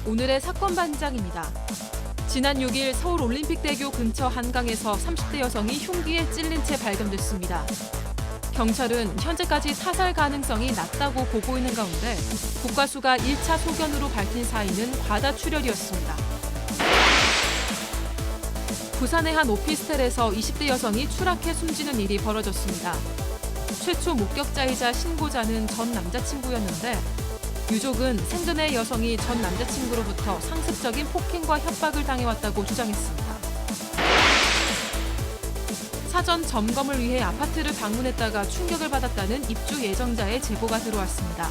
오늘의 사건 반장입니다. 지난 6일 서울올림픽대교 근처 한강에서 30대 여성이 흉기에 찔린 채 발견됐습니다. 경찰은 현재까지 타살 가능성이 낮다고 보고 있는 가운데 국과수가 1차 소견으로 밝힌 사인은 과다출혈이었습니다. 부산의 한 오피스텔에서 20대 여성이 추락해 숨지는 일이 벌어졌습니다. 최초 목격자이자 신고자는 전 남자친구였는데 유족은 생전에 여성이 전 남자친구로부터 상습적인 폭행과 협박을 당해왔다고 주장했습니다. 사전 점검을 위해 아파트를 방문했다가 충격을 받았다는 입주 예정자의 제보가 들어왔습니다.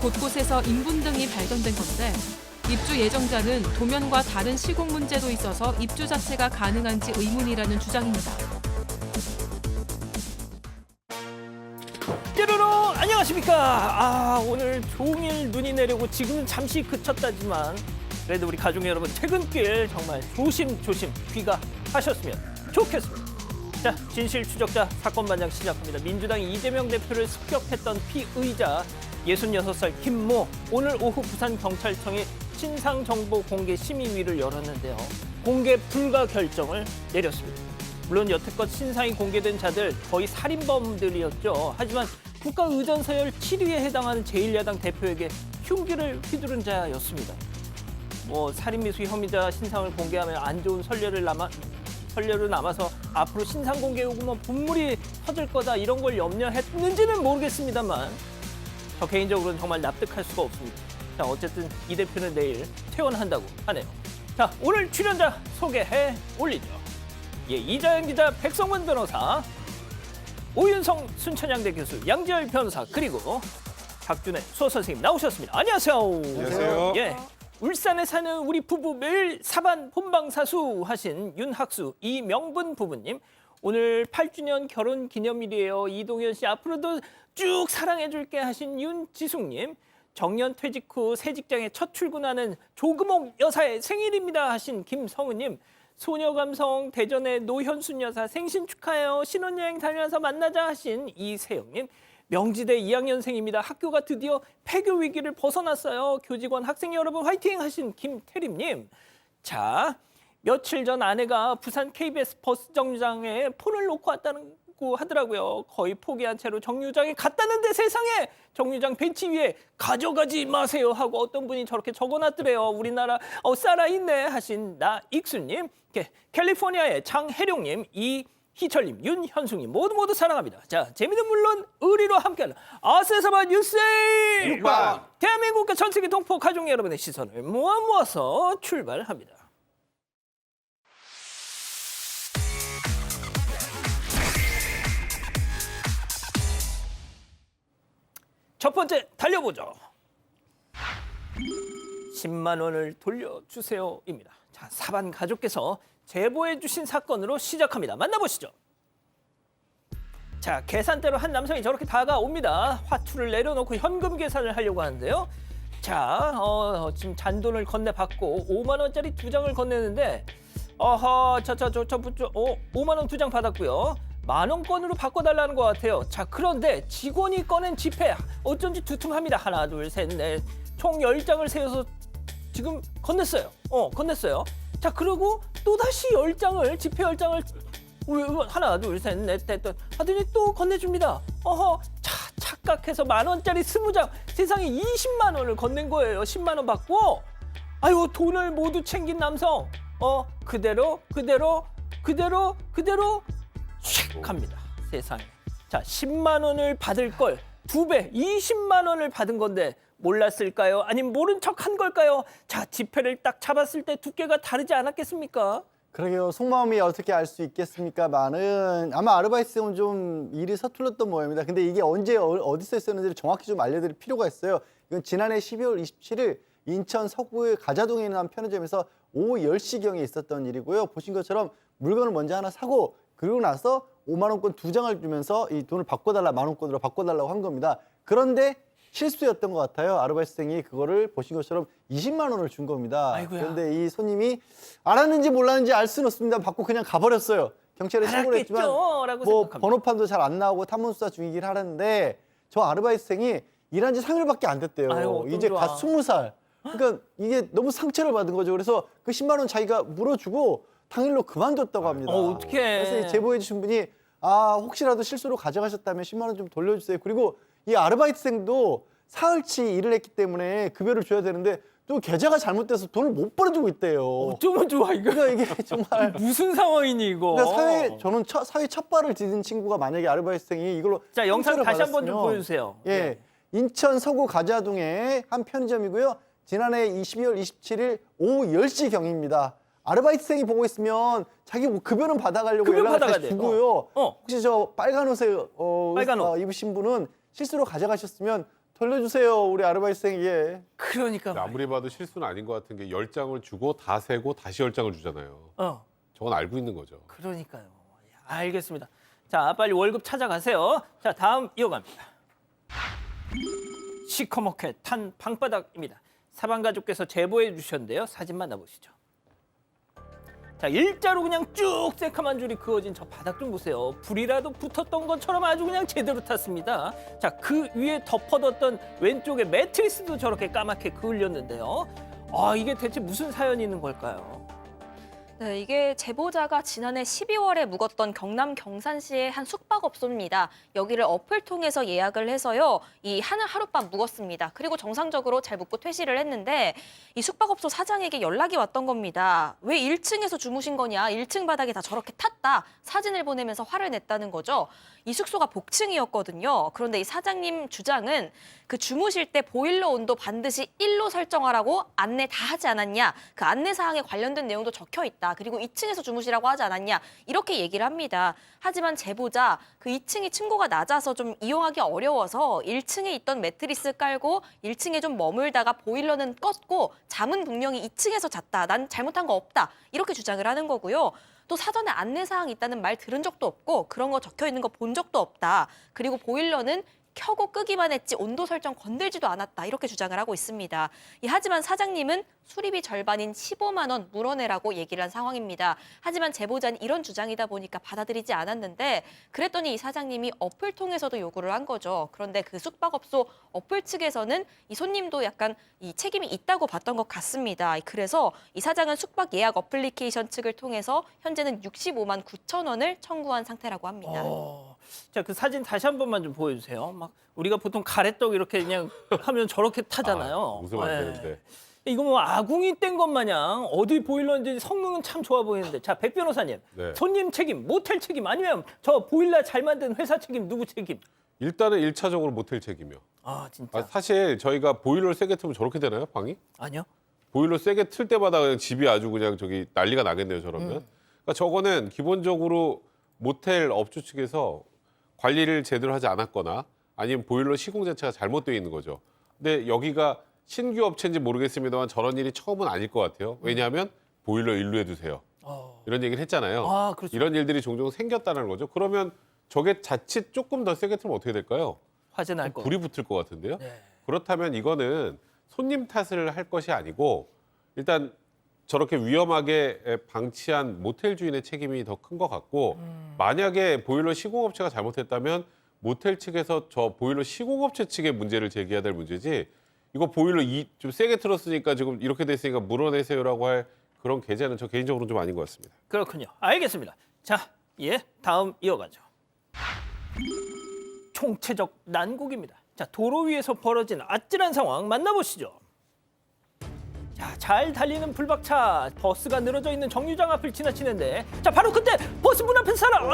곳곳에서 인분 등이 발견된 건데 입주 예정자는 도면과 다른 시공 문제도 있어서 입주 자체가 가능한지 의문이라는 주장입니다. 뾰로로 안녕하십니까. 오늘 종일 눈이 내리고 지금은 잠시 그쳤다지만 그래도 우리 가족 여러분 퇴근길 정말 조심조심 귀가하셨으면 좋겠습니다. 자, 진실 추적자 사건 반장 시작합니다. 민주당 이재명 대표를 습격했던 피의자 66살 김모, 오늘 오후 부산경찰청이 신상정보 공개 심의위를 열었는데요. 공개 불가 결정을 내렸습니다. 물론 여태껏 신상이 공개된 자들 거의 살인범들이었죠. 하지만 국가의전서열 7위에 해당하는 제1야당 대표에게 흉기를 휘두른 자였습니다. 살인미수 혐의자 신상을 공개하면 안 좋은 선례로 남아서 앞으로 신상 공개 요구면 분물이 터질 거다 이런 걸 염려했는지는 모르겠습니다만 저 개인적으로는 정말 납득할 수가 없습니다. 자, 어쨌든 이 대표는 내일 퇴원한다고 하네요. 자, 오늘 출연자 소개해 올리죠. 이자연 기자, 백성문 변호사, 오윤성 순천향대 교수, 양지열 변호사, 그리고 박준혜 수호 선생님 나오셨습니다. 안녕하세요. 안녕하세요. 울산에 사는 우리 부부 매일 사반 본방사수 하신 윤학수, 이명분 부부님. 오늘 8주년 결혼 기념일이에요. 이동현 씨 앞으로도 쭉 사랑해줄게 하신 윤지숙님. 정년 퇴직 후 새 직장에 첫 출근하는 조금옥 여사의 생일입니다 하신 김성우님. 소녀감성 대전의 노현순 여사 생신 축하해요. 신혼여행 다녀와서 만나자 하신 이세영님. 명지대 2학년생입니다. 학교가 드디어 폐교 위기를 벗어났어요. 교직원 학생 여러분 화이팅 하신 김태림님. 자, 며칠 전 아내가 부산 KBS 버스 정류장에 폰을 놓고 왔다고 하더라고요. 거의 포기한 채로 정류장에 갔다는데 세상에 정류장 벤치 위에 가져가지 마세요 하고 어떤 분이 저렇게 적어놨더래요. 우리나라 살아있네 하신 나익수님. 캘리포니아의 장혜룡님, 희철님, 윤현숙님 모두 사랑합니다. 자, 재미는 물론 의리로 함께하는 아세사바 뉴스 육방. 대한민국과 전 세계 동포 가족 여러분의 시선을 모아서 출발합니다. 첫 번째 달려보죠. 10만 원을 돌려주세요입니다. 자, 사반 가족께서 제보해 주신 사건으로 시작합니다. 만나보시죠. 자, 계산대로 한 남성이 저렇게 다가옵니다. 화투를 내려놓고 현금 계산을 하려고 하는데요. 자, 지금 잔돈을 건네받고 5만 원짜리 2장을 건네는데 5만 원 2장 받았고요. 만원권으로 바꿔달라는 것 같아요. 자, 그런데 직원이 꺼낸 지폐 어쩐지 두툼합니다. 하나, 둘, 셋, 넷. 총 10장을 세워서 지금 건넸어요. 건넸어요. 자, 그리고 또다시 10장을, 지폐 10장을 하나, 둘, 셋, 넷, 하더니 또 건네줍니다. 착각해서 만원짜리 20장, 세상에 20만 원을 건넨 거예요. 10만 원 받고. 아유, 돈을 모두 챙긴 남성. 그대로 슉 갑니다. 세상에. 자, 10만 원을 받을 걸 2배, 20만 원을 받은 건데 몰랐을까요? 아니면 모른 척 한 걸까요? 자, 지폐를 딱 잡았을 때 두께가 다르지 않았겠습니까? 그러게요. 속마음이 어떻게 알 수 있겠습니까만은 아마 아르바이트생은 좀 일이 서툴렀던 모양입니다. 근데 이게 언제 어디서 있었는지를 정확히 좀 알려드릴 필요가 있어요. 이건 지난해 12월 27일 인천 서구의 가자동에 있는 한 편의점에서 오후 10시경에 있었던 일이고요. 보신 것처럼 물건을 먼저 하나 사고 그리고 나서 5만 원권 2장을 주면서 이 돈을 바꿔달라, 만원권으로 바꿔달라고 한 겁니다. 그런데 실수였던 것 같아요. 아르바이트생이 그거를 보신 것처럼 20만 원을 준 겁니다. 아이고야. 그런데 이 손님이 알았는지 몰랐는지 알 수는 없습니다. 받고 그냥 가버렸어요. 경찰에 신고를 했지만 라고 생각합니다. 번호판도 잘 안 나오고 탐문수사 중이긴 하는데 저 아르바이트생이 일한 지 3일밖에 안 됐대요. 아이고, 이제 좋아. 갓 20살. 그러니까 이게 너무 상처를 받은 거죠. 그래서 그 10만 원 자기가 물어주고 당일로 그만뒀다고 합니다. 어떡해. 그래서 이 제보해 주신 분이 혹시라도 실수로 가져가셨다면 10만 원 좀 돌려주세요. 그리고 이 아르바이트생도 사흘치 일을 했기 때문에 급여를 줘야 되는데 또 계좌가 잘못돼서 돈을 못 벌어주고 있대요. 어쩌면 좋아 이거. 그러니까 이게 정말 무슨 상황이니 이거. 그러니까 저는 사회 첫 발을 디딘 친구가 만약에 아르바이트생이 이걸로 자, 영상 상처를 다시 한번 좀 받았으면 보여주세요. 예, 네. 인천 서구 가자동의 한 편의점이고요. 지난해 12월 27일 오후 10시 경입니다. 아르바이트생이 보고 있으면 자기 뭐 급여는 받아가려고 급여 연락을 받아가야 다시 돼. 주고요. 혹시 저 빨간 옷에 빨간 옷. 입으신 분은 실수로 가져가셨으면 돌려주세요. 우리 아르바이트생에게. 그러니까 아무리 봐도 실수는 아닌 것 같은 게 10장을 주고 다 세고 다시 10장을 주잖아요. 저건 알고 있는 거죠. 그러니까요. 알겠습니다. 자, 빨리 월급 찾아가세요. 자, 다음 이어갑니다. 시커멓게 탄 방바닥입니다. 사방 가족께서 제보해 주셨는데요. 사진 만나보시죠. 자, 일자로 그냥 쭉 새카만 줄이 그어진 저 바닥 좀 보세요. 불이라도 붙었던 것처럼 아주 그냥 제대로 탔습니다. 자, 그 위에 덮어뒀던 왼쪽에 매트리스도 저렇게 까맣게 그을렸는데요. 이게 대체 무슨 사연이 있는 걸까요? 네, 이게 제보자가 지난해 12월에 묵었던 경남 경산시의 한 숙박업소입니다. 여기를 어플 통해서 예약을 해서요. 이 하룻밤 묵었습니다. 그리고 정상적으로 잘 묵고 퇴실을 했는데 이 숙박업소 사장에게 연락이 왔던 겁니다. 왜 1층에서 주무신 거냐? 1층 바닥에 다 저렇게 탔다. 사진을 보내면서 화를 냈다는 거죠. 이 숙소가 복층이었거든요. 그런데 이 사장님 주장은 그 주무실 때 보일러 온도 반드시 1로 설정하라고 안내 다 하지 않았냐. 그 안내 사항에 관련된 내용도 적혀 있다. 그리고 2층에서 주무시라고 하지 않았냐. 이렇게 얘기를 합니다. 하지만 제보자 그 2층이 층고가 낮아서 좀 이용하기 어려워서 1층에 있던 매트리스 깔고 1층에 좀 머물다가 보일러는 껐고 잠은 분명히 2층에서 잤다. 난 잘못한 거 없다. 이렇게 주장을 하는 거고요. 또 사전에 안내사항이 있다는 말 들은 적도 없고 그런 거 적혀 있는 거 본 적도 없다. 그리고 보일러는 켜고 끄기만 했지 온도 설정 건들지도 않았다. 이렇게 주장을 하고 있습니다. 하지만 사장님은 수리비 절반인 15만 원 물어내라고 얘기를 한 상황입니다. 하지만 제보자는 이런 주장이다 보니까 받아들이지 않았는데 그랬더니 이 사장님이 어플 통해서도 요구를 한 거죠. 그런데 그 숙박업소 어플 측에서는 이 손님도 약간 이 책임이 있다고 봤던 것 같습니다. 그래서 이 사장은 숙박 예약 어플리케이션 측을 통해서 현재는 65만 9천 원을 청구한 상태라고 합니다. 자, 그 사진 다시 한 번만 좀 보여주세요. 막 우리가 보통 가래떡 이렇게 그냥 하면 저렇게 타잖아요. 웃으면 안 되는데. 이거 뭐 아궁이 뗀 것 마냥 어디 보일러인지 성능은 참 좋아 보이는데. 자, 백 변호사님. 네. 손님 책임, 모텔 책임 아니면 저 보일러 잘 만든 회사 책임 누구 책임? 일단은 1차적으로 모텔 책임이요. 진짜. 사실 저희가 보일러를 세게 틀면 저렇게 되나요, 방이? 아니요. 보일러 세게 틀 때마다 그냥 집이 아주 그냥 저기 난리가 나겠네요, 저러면. 그러니까 저거는 기본적으로 모텔 업주 측에서 관리를 제대로 하지 않았거나 아니면 보일러 시공 자체가 잘못되어 있는 거죠. 근데 여기가 신규 업체인지 모르겠습니다만 저런 일이 처음은 아닐 것 같아요. 왜냐하면 보일러 일로 해두세요. 이런 얘기를 했잖아요. 그렇죠. 이런 일들이 종종 생겼다는 거죠. 그러면 저게 자칫 조금 더 세게 틀면 어떻게 될까요? 화재 날 거. 불이 붙을 것 같은데요. 네. 그렇다면 이거는 손님 탓을 할 것이 아니고 일단 저렇게 위험하게 방치한 모텔 주인의 책임이 더 큰 것 같고 만약에 보일러 시공업체가 잘못했다면 모텔 측에서 저 보일러 시공업체 측의 문제를 제기해야 될 문제지 이거 보일러 좀 세게 틀었으니까 지금 이렇게 됐으니까 물어내세요라고 할 그런 계제는 저 개인적으로는 좀 아닌 것 같습니다. 그렇군요. 알겠습니다. 자, 다음 이어가죠. 총체적 난국입니다. 자, 도로 위에서 벌어진 아찔한 상황 만나보시죠. 자, 잘 달리는 불박차 버스가 늘어져 있는 정류장 앞을 지나치는데 자, 바로 그때 버스 문 앞에 사람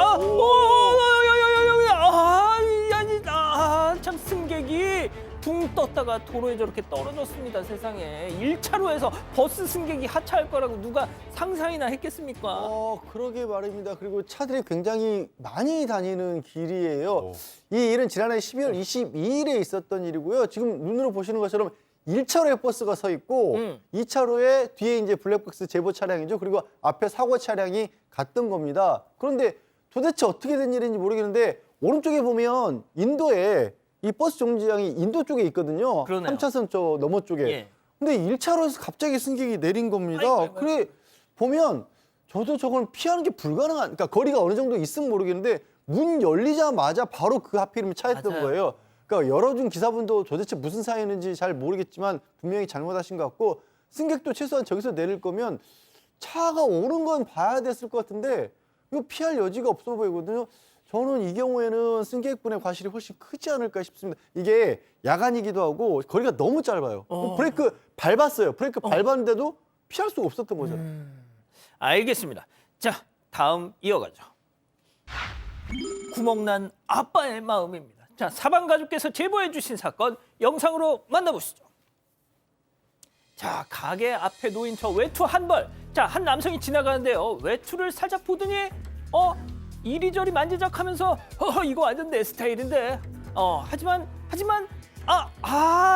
참 승객이 붕 떴다가 도로에 저렇게 떨어졌습니다. 세상에 1차로에서 버스 승객이 하차할 거라고 누가 상상이나 했겠습니까? 그러게 말입니다. 그리고 차들이 굉장히 많이 다니는 길이에요. 이 일은 지난해 12월 22일에 있었던 일이고요. 지금 눈으로 보시는 것처럼 1차로에 버스가 서 있고 2차로에 뒤에 이제 블랙박스 제보 차량이죠. 그리고 앞에 사고 차량이 갔던 겁니다. 그런데 도대체 어떻게 된 일인지 모르겠는데 오른쪽에 보면 인도에 이 버스 정류장이 인도 쪽에 있거든요. 그러네요. 3차선 저 너머 쪽에. 예. 근데 1차로에서 갑자기 승객이 내린 겁니다. 아이고. 그래 보면 저도 저걸 피하는 게 불가능한, 그러니까 거리가 어느 정도 있으면 모르겠는데 문 열리자마자 바로 그 하필이면 차였던 맞아요. 거예요. 그러니까 열어준 기사분도 도대체 무슨 사연인지 잘 모르겠지만 분명히 잘못하신 것 같고 승객도 최소한 저기서 내릴 거면 차가 오는 건 봐야 됐을 것 같은데 이거 피할 여지가 없어 보이거든요. 저는 이 경우에는 승객분의 과실이 훨씬 크지 않을까 싶습니다. 이게 야간이기도 하고 거리가 너무 짧아요. 브레이크 밟았어요. 브레이크 밟았는데도 피할 수가 없었던 거잖아요. 알겠습니다. 자, 다음 이어가죠. 구멍난 아빠의 마음입니다. 자, 사방 가족께서 제보해 주신 사건 영상으로 만나보시죠. 자, 가게 앞에 놓인 저 외투 한 벌. 자, 한 남성이 지나가는데요. 외투를 살짝 보더니 이리저리 만지작하면서 이거 완전 내 스타일인데. 하지만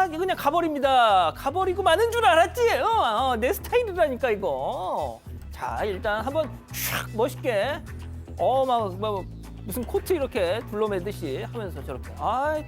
이거 그냥 가버립니다. 가버리고 마는 줄 알았지. 내 스타일이라니까 이거. 자, 일단 한번 촥 멋있게 막 무슨 코트 이렇게 둘러매듯이 하면서 저렇게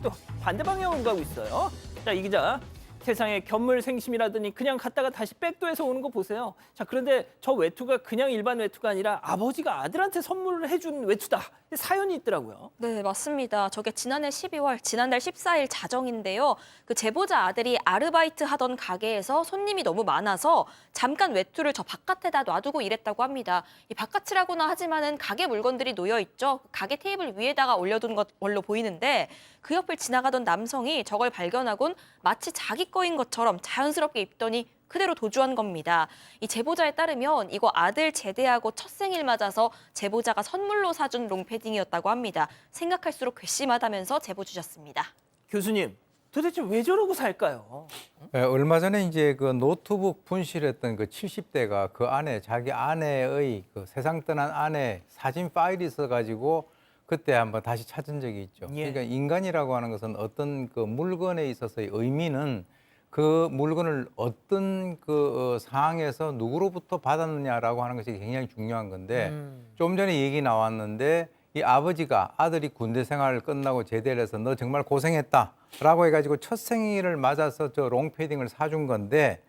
또 반대 방향으로 가고 있어요. 자, 이 기자 세상에 견물생심이라더니 그냥 갔다가 다시 백도에서 오는 거 보세요. 자, 그런데 저 외투가 그냥 일반 외투가 아니라 아버지가 아들한테 선물을 해준 외투다. 사연이 있더라고요. 네, 맞습니다. 저게 지난해 12월, 지난달 14일 자정인데요. 그 제보자 아들이 아르바이트 하던 가게에서 손님이 너무 많아서 잠깐 외투를 저 바깥에다 놔두고 일했다고 합니다. 이 바깥이라고나 하지만은 가게 물건들이 놓여 있죠. 가게 테이블 위에다가 올려둔 걸로 보이는데 그 옆을 지나가던 남성이 저걸 발견하곤 마치 자기 거인 것처럼 자연스럽게 입더니 그대로 도주한 겁니다. 이 제보자에 따르면 이거 아들 제대하고 첫 생일 맞아서 제보자가 선물로 사준 롱패딩이었다고 합니다. 생각할수록 괘씸하다면서 제보 주셨습니다. 교수님, 도대체 왜 저러고 살까요? 얼마 전에 이제 그 노트북 분실했던 그 70대가 그 안에 자기 아내의 그 세상 떠난 아내 사진 파일이 있어가지고 그때 한번 다시 찾은 적이 있죠. 예. 그러니까 인간이라고 하는 것은 어떤 그 물건에 있어서의 의미는 그 물건을 어떤 그 상황에서 누구로부터 받았느냐라고 하는 것이 굉장히 중요한 건데 좀 전에 얘기 나왔는데 이 아버지가 아들이 군대 생활을 끝나고 제대를 해서 너 정말 고생했다라고 해가지고 첫 생일을 맞아서 저 롱패딩을 사준 건데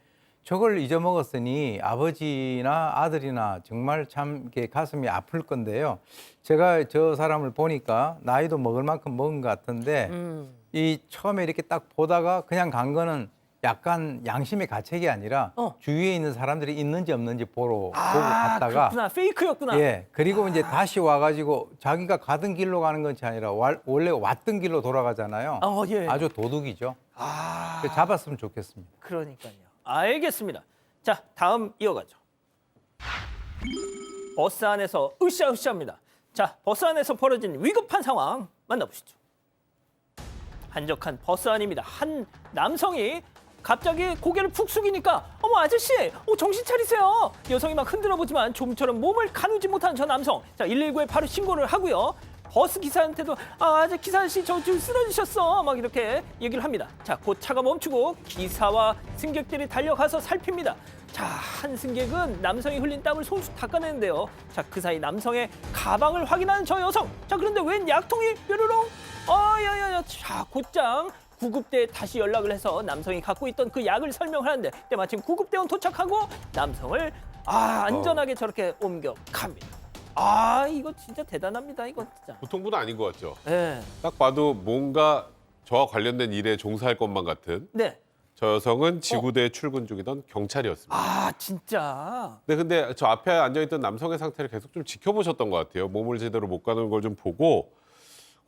저걸 잊어먹었으니 아버지나 아들이나 정말 참 이렇게 가슴이 아플 건데요. 제가 저 사람을 보니까 나이도 먹을 만큼 먹은 것 같은데 이 처음에 이렇게 딱 보다가 그냥 간 거는 약간 양심의 가책이 아니라 주위에 있는 사람들이 있는지 없는지 보고 갔다가 그렇구나. 페이크였구나. 예, 그리고 이제 다시 와가지고 자기가 가던 길로 가는 것이 아니라 원래 왔던 길로 돌아가잖아요. 예. 아주 도둑이죠. 그래서 잡았으면 좋겠습니다. 그러니까요. 알겠습니다. 자, 다음 이어가죠. 버스 안에서 으쌰으쌰입니다. 자, 버스 안에서 벌어진 위급한 상황 만나보시죠. 한적한 버스 안입니다. 한 남성이 갑자기 고개를 푹 숙이니까 어머 아저씨 정신 차리세요. 여성이 막 흔들어 보지만 좀처럼 몸을 가누지 못한 저 남성. 자, 119에 바로 신고를 하고요. 버스 기사한테도 기사 아저씨 저 좀 쓰러지셨어 막 이렇게 얘기를 합니다. 자, 곧 차가 멈추고 기사와 승객들이 달려가서 살핍니다. 자, 한 승객은 남성이 흘린 땀을 손수 닦아내는데요. 자, 그 사이 남성의 가방을 확인하는 저 여성. 자, 그런데 웬 약통이 뾰로롱. 야야야. 자, 곧장 구급대에 다시 연락을 해서 남성이 갖고 있던 그 약을 설명을 하는데 때마침 구급대원 도착하고 남성을 안전하게 저렇게 옮겨갑니다. 이거 진짜 대단합니다. 이거 진짜. 보통 분은 아닌 것 같죠. 네. 딱 봐도 뭔가 저와 관련된 일에 종사할 것만 같은 네. 저 여성은 지구대에 출근 중이던 경찰이었습니다. 진짜. 네, 근데 저 앞에 앉아있던 남성의 상태를 계속 좀 지켜보셨던 것 같아요. 몸을 제대로 못 가누는 걸 좀 보고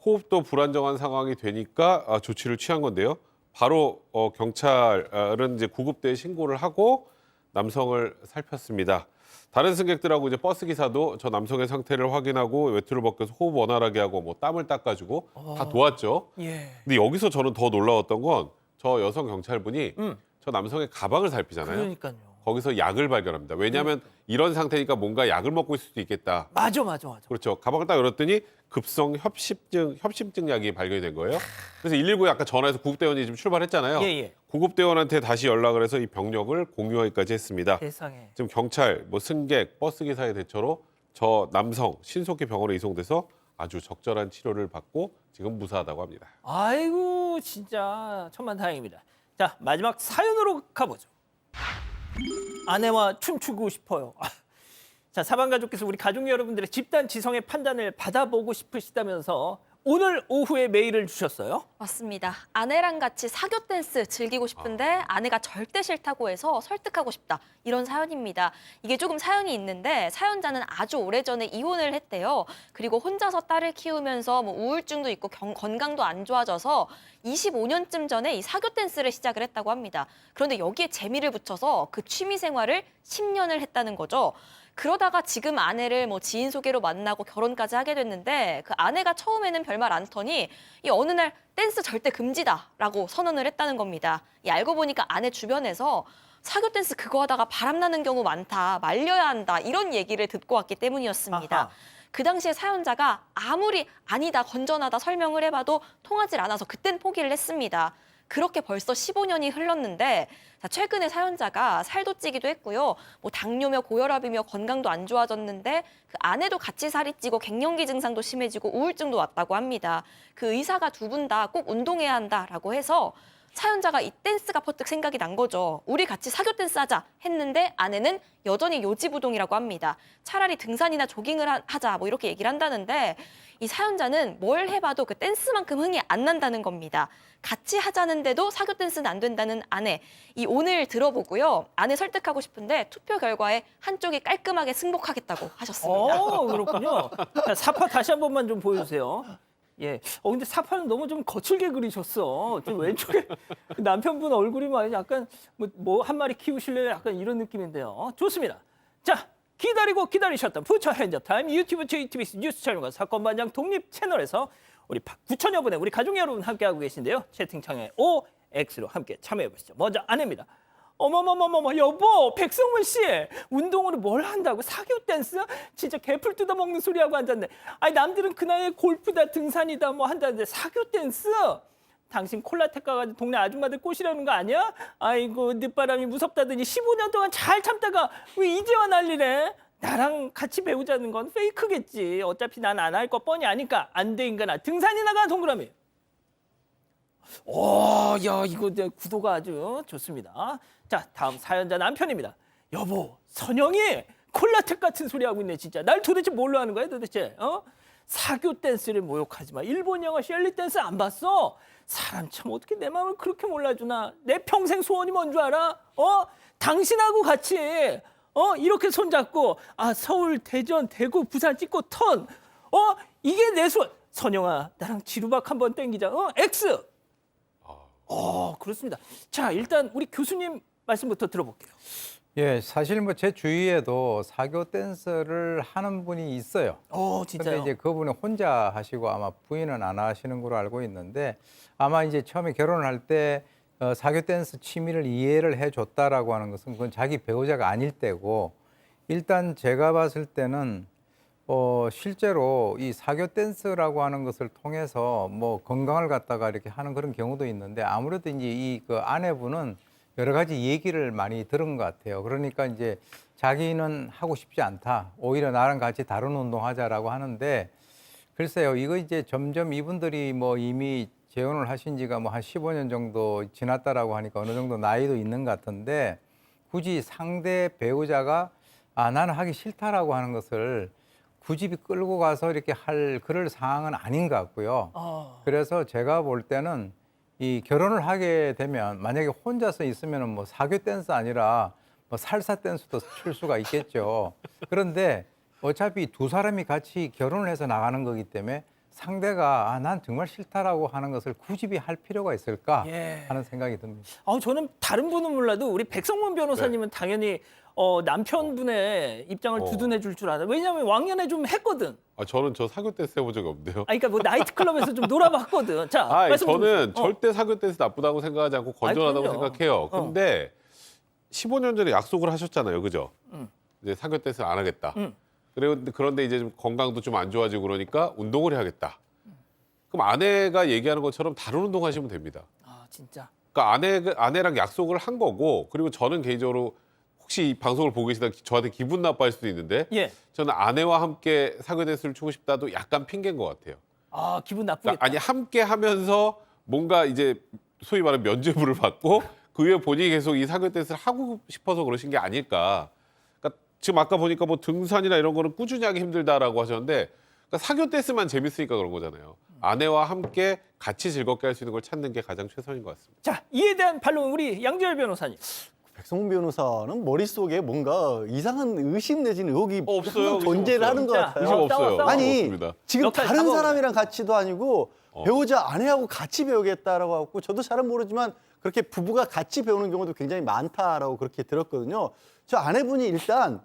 호흡도 불안정한 상황이 되니까 조치를 취한 건데요. 바로 경찰은 이제 구급대에 신고를 하고 남성을 살폈습니다. 다른 승객들하고 이제 버스 기사도 저 남성의 상태를 확인하고 외투를 벗겨서 호흡 원활하게 하고 뭐 땀을 닦아주고 다 도왔죠. 예. 근데 여기서 저는 더 놀라웠던 건 저 여성 경찰분이 저 남성의 가방을 살피잖아요. 그러니까요. 거기서 약을 발견합니다. 왜냐하면 이런 상태니까 뭔가 약을 먹고 있을 수도 있겠다. 맞아. 그렇죠. 가방을 딱 열었더니 급성 협심증 약이 발견이 된 거예요. 그래서 119에 아까 전화해서 구급대원이 지금 출발했잖아요. 예. 구급대원한테 다시 연락을 해서 이 병력을 공유하기까지 했습니다. 세상에. 지금 경찰, 승객, 버스 기사의 대처로 저 남성 신속히 병원에 이송돼서 아주 적절한 치료를 받고 지금 무사하다고 합니다. 아이고 진짜 천만다행입니다. 자, 마지막 사연으로 가보죠. 아내와 춤추고 싶어요. 자, 사방가족께서 우리 가족 여러분들의 집단 지성의 판단을 받아보고 싶으시다면서 오늘 오후에 메일을 주셨어요. 맞습니다. 아내랑 같이 사교 댄스 즐기고 싶은데 아내가 절대 싫다고 해서 설득하고 싶다. 이런 사연입니다. 이게 조금 사연이 있는데 사연자는 아주 오래전에 이혼을 했대요. 그리고 혼자서 딸을 키우면서 뭐 우울증도 있고 건강도 안 좋아져서 25년쯤 전에 이 사교 댄스를 시작을 했다고 합니다. 그런데 여기에 재미를 붙여서 그 취미 생활을 10년을 했다는 거죠. 그러다가 지금 아내를 뭐 지인 소개로 만나고 결혼까지 하게 됐는데 그 아내가 처음에는 별말 않더니 이 어느 날 댄스 절대 금지다라고 선언을 했다는 겁니다. 이 알고 보니까 아내 주변에서 사교 댄스 그거 하다가 바람나는 경우 많다, 말려야 한다 이런 얘기를 듣고 왔기 때문이었습니다. 아하. 그 당시에 사연자가 아무리 아니다, 건전하다 설명을 해봐도 통하질 않아서 그땐 포기를 했습니다. 그렇게 벌써 15년이 흘렀는데 최근에 사연자가 살도 찌기도 했고요. 뭐 당뇨며 고혈압이며 건강도 안 좋아졌는데 그 아내도 같이 살이 찌고 갱년기 증상도 심해지고 우울증도 왔다고 합니다. 그 의사가 두 분 다 꼭 운동해야 한다라고 해서 사연자가 이 댄스가 퍼뜩 생각이 난 거죠. 우리 같이 사교 댄스 하자 했는데 아내는 여전히 요지부동이라고 합니다. 차라리 등산이나 조깅을 하자 뭐 이렇게 얘기를 한다는데 이 사연자는 뭘 해봐도 그 댄스만큼 흥이 안 난다는 겁니다. 같이 하자는데도 사교 댄스는 안 된다는 아내. 이 오늘 들어보고요. 아내 설득하고 싶은데 투표 결과에 한쪽이 깔끔하게 승복하겠다고 하셨습니다. 그렇군요. 자, 사파 다시 한 번만 좀 보여주세요. 예. 근데 사파는 너무 좀 거칠게 그리셨어. 좀 왼쪽에 남편분 얼굴이 막 약간 뭐 한 마리 키우실래요? 약간 이런 느낌인데요. 좋습니다. 자, 기다리고 기다리셨던 퓨처 핸즈타임 유튜브 JTBC 뉴스 촬영과 사건 반장 독립 채널에서 우리 9천여 분의 우리 가족 여러분 함께하고 계신데요. 채팅창에 OX로 함께 참여해 보시죠. 먼저 아내입니다. 어머머머머머 여보 백성문 씨 운동으로 뭘 한다고 사교 댄스? 진짜 개풀 뜯어먹는 소리하고 앉았네. 아니 남들은 그 나이에 골프다 등산이다 뭐 한다는데 사교 댄스? 당신 콜라텍 가가지고 동네 아줌마들 꼬시려는 거 아니야? 아이고 늦바람이 무섭다더니 15년 동안 잘 참다가 왜 이제와 난리래? 나랑 같이 배우자는 건 페이크겠지. 어차피 난 안 할 거 뻔히 아니까 안 돼 인간아. 등산이나 가 동그라미. 야 이거 구도가 아주 좋습니다. 자 다음 사연자 남편입니다. 여보 선영이 콜라텍 같은 소리 하고 있네 진짜. 날 도대체 뭘로 하는 거야 도대체? 사교 댄스를 모욕하지 마. 일본 영화 셸리 댄스 안 봤어? 사람 참 어떻게 내 마음을 그렇게 몰라주나. 내 평생 소원이 뭔 줄 알아? 당신하고 같이 이렇게 손잡고 서울, 대전, 대구, 부산 찍고 턴. 이게 내 소원. 선영아 나랑 지루박 한번 땡기자. X. 그렇습니다. 자 일단 우리 교수님 말씀부터 들어볼게요. 예, 사실 뭐 제 주위에도 사교 댄스를 하는 분이 있어요. 진짜요? 근데 이제 그분은 혼자 하시고 아마 부인은 안 하시는 걸로 알고 있는데 아마 이제 처음에 결혼을 할 때 사교 댄스 취미를 이해를 해줬다라고 하는 것은 그건 자기 배우자가 아닐 때고 일단 제가 봤을 때는 실제로 이 사교 댄스라고 하는 것을 통해서 뭐 건강을 갖다가 이렇게 하는 그런 경우도 있는데 아무래도 이제 이 그 아내분은 여러 가지 얘기를 많이 들은 것 같아요. 그러니까 이제 자기는 하고 싶지 않다. 오히려 나랑 같이 다른 운동하자라고 하는데 글쎄요. 이거 이제 점점 이분들이 뭐 이미 재혼을 하신 지가 뭐 한 15년 정도 지났다라고 하니까 어느 정도 나이도 있는 것 같은데 굳이 상대 배우자가 나는 하기 싫다라고 하는 것을 굳이 끌고 가서 이렇게 할 그럴 상황은 아닌 것 같고요. 그래서 제가 볼 때는 이 결혼을 하게 되면 만약에 혼자서 있으면 뭐 사교 댄스 아니라 뭐 살사 댄스도 출 수가 있겠죠. 그런데 어차피 두 사람이 같이 결혼을 해서 나가는 거기 때문에 상대가 난 정말 싫다라고 하는 것을 굳이 할 필요가 있을까 하는 생각이 듭니다. 저는 다른 분은 몰라도 우리 백성문 변호사님은 당연히 남편분의 입장을 두둔해 줄 줄 알아요. 왜냐하면 왕년에 좀 했거든. 저는 저 사교 댄스 해본 적이 없는데요. 그러니까 뭐 나이트클럽에서 좀 놀아봤거든. 자, 말씀 저는 절대 사교 댄스 나쁘다고 생각하지 않고 건전하다고 그럼요. 생각해요. 근데 15년 전에 약속을 하셨잖아요. 그죠? 이제 사교 댄스 안 하겠다. 그런데 이제 좀 건강도 좀 안 좋아지고 그러니까 운동을 해야겠다. 그럼 아내가 얘기하는 것처럼 다른 운동 하시면 됩니다. 진짜. 그러니까 아내랑 약속을 한 거고 그리고 저는 개인적으로 혹시 이 방송을 보고 계시다 저한테 기분 나빠할 수도 있는데 저는 아내와 함께 사교 댄스를 추고 싶다도 약간 핑계인 것 같아요. 기분 나쁘겠다. 그러니까 아니 함께 하면서 뭔가 이제 소위 말하는 면죄부를 받고 그 이후에 본인이 계속 이 사교 댄스를 하고 싶어서 그러신 게 아닐까. 그러니까 지금 아까 보니까 뭐 등산이나 이런 거는 꾸준히 하기 힘들다라고 하셨는데 그러니까 사교 댄스만 재밌으니까 그런 거잖아요. 아내와 함께 같이 즐겁게 할 수 있는 걸 찾는 게 가장 최선인 것 같습니다. 자, 이에 대한 반론 우리 양지열 변호사님. 백성문 변호사는 머릿속에 뭔가 이상한 의심 내지는 의혹이 없어요. 항상 존재를 하는 것 자, 같아요. 의심 없어요. 싸워. 아니 없습니다. 지금 역할 다른 잡아오네. 사람이랑 같이도 아니고 배우자 아내하고 같이 배우겠다라고 하고 저도 잘은 모르지만 그렇게 부부가 같이 배우는 경우도 굉장히 많다라고 그렇게 들었거든요. 저 아내분이 일단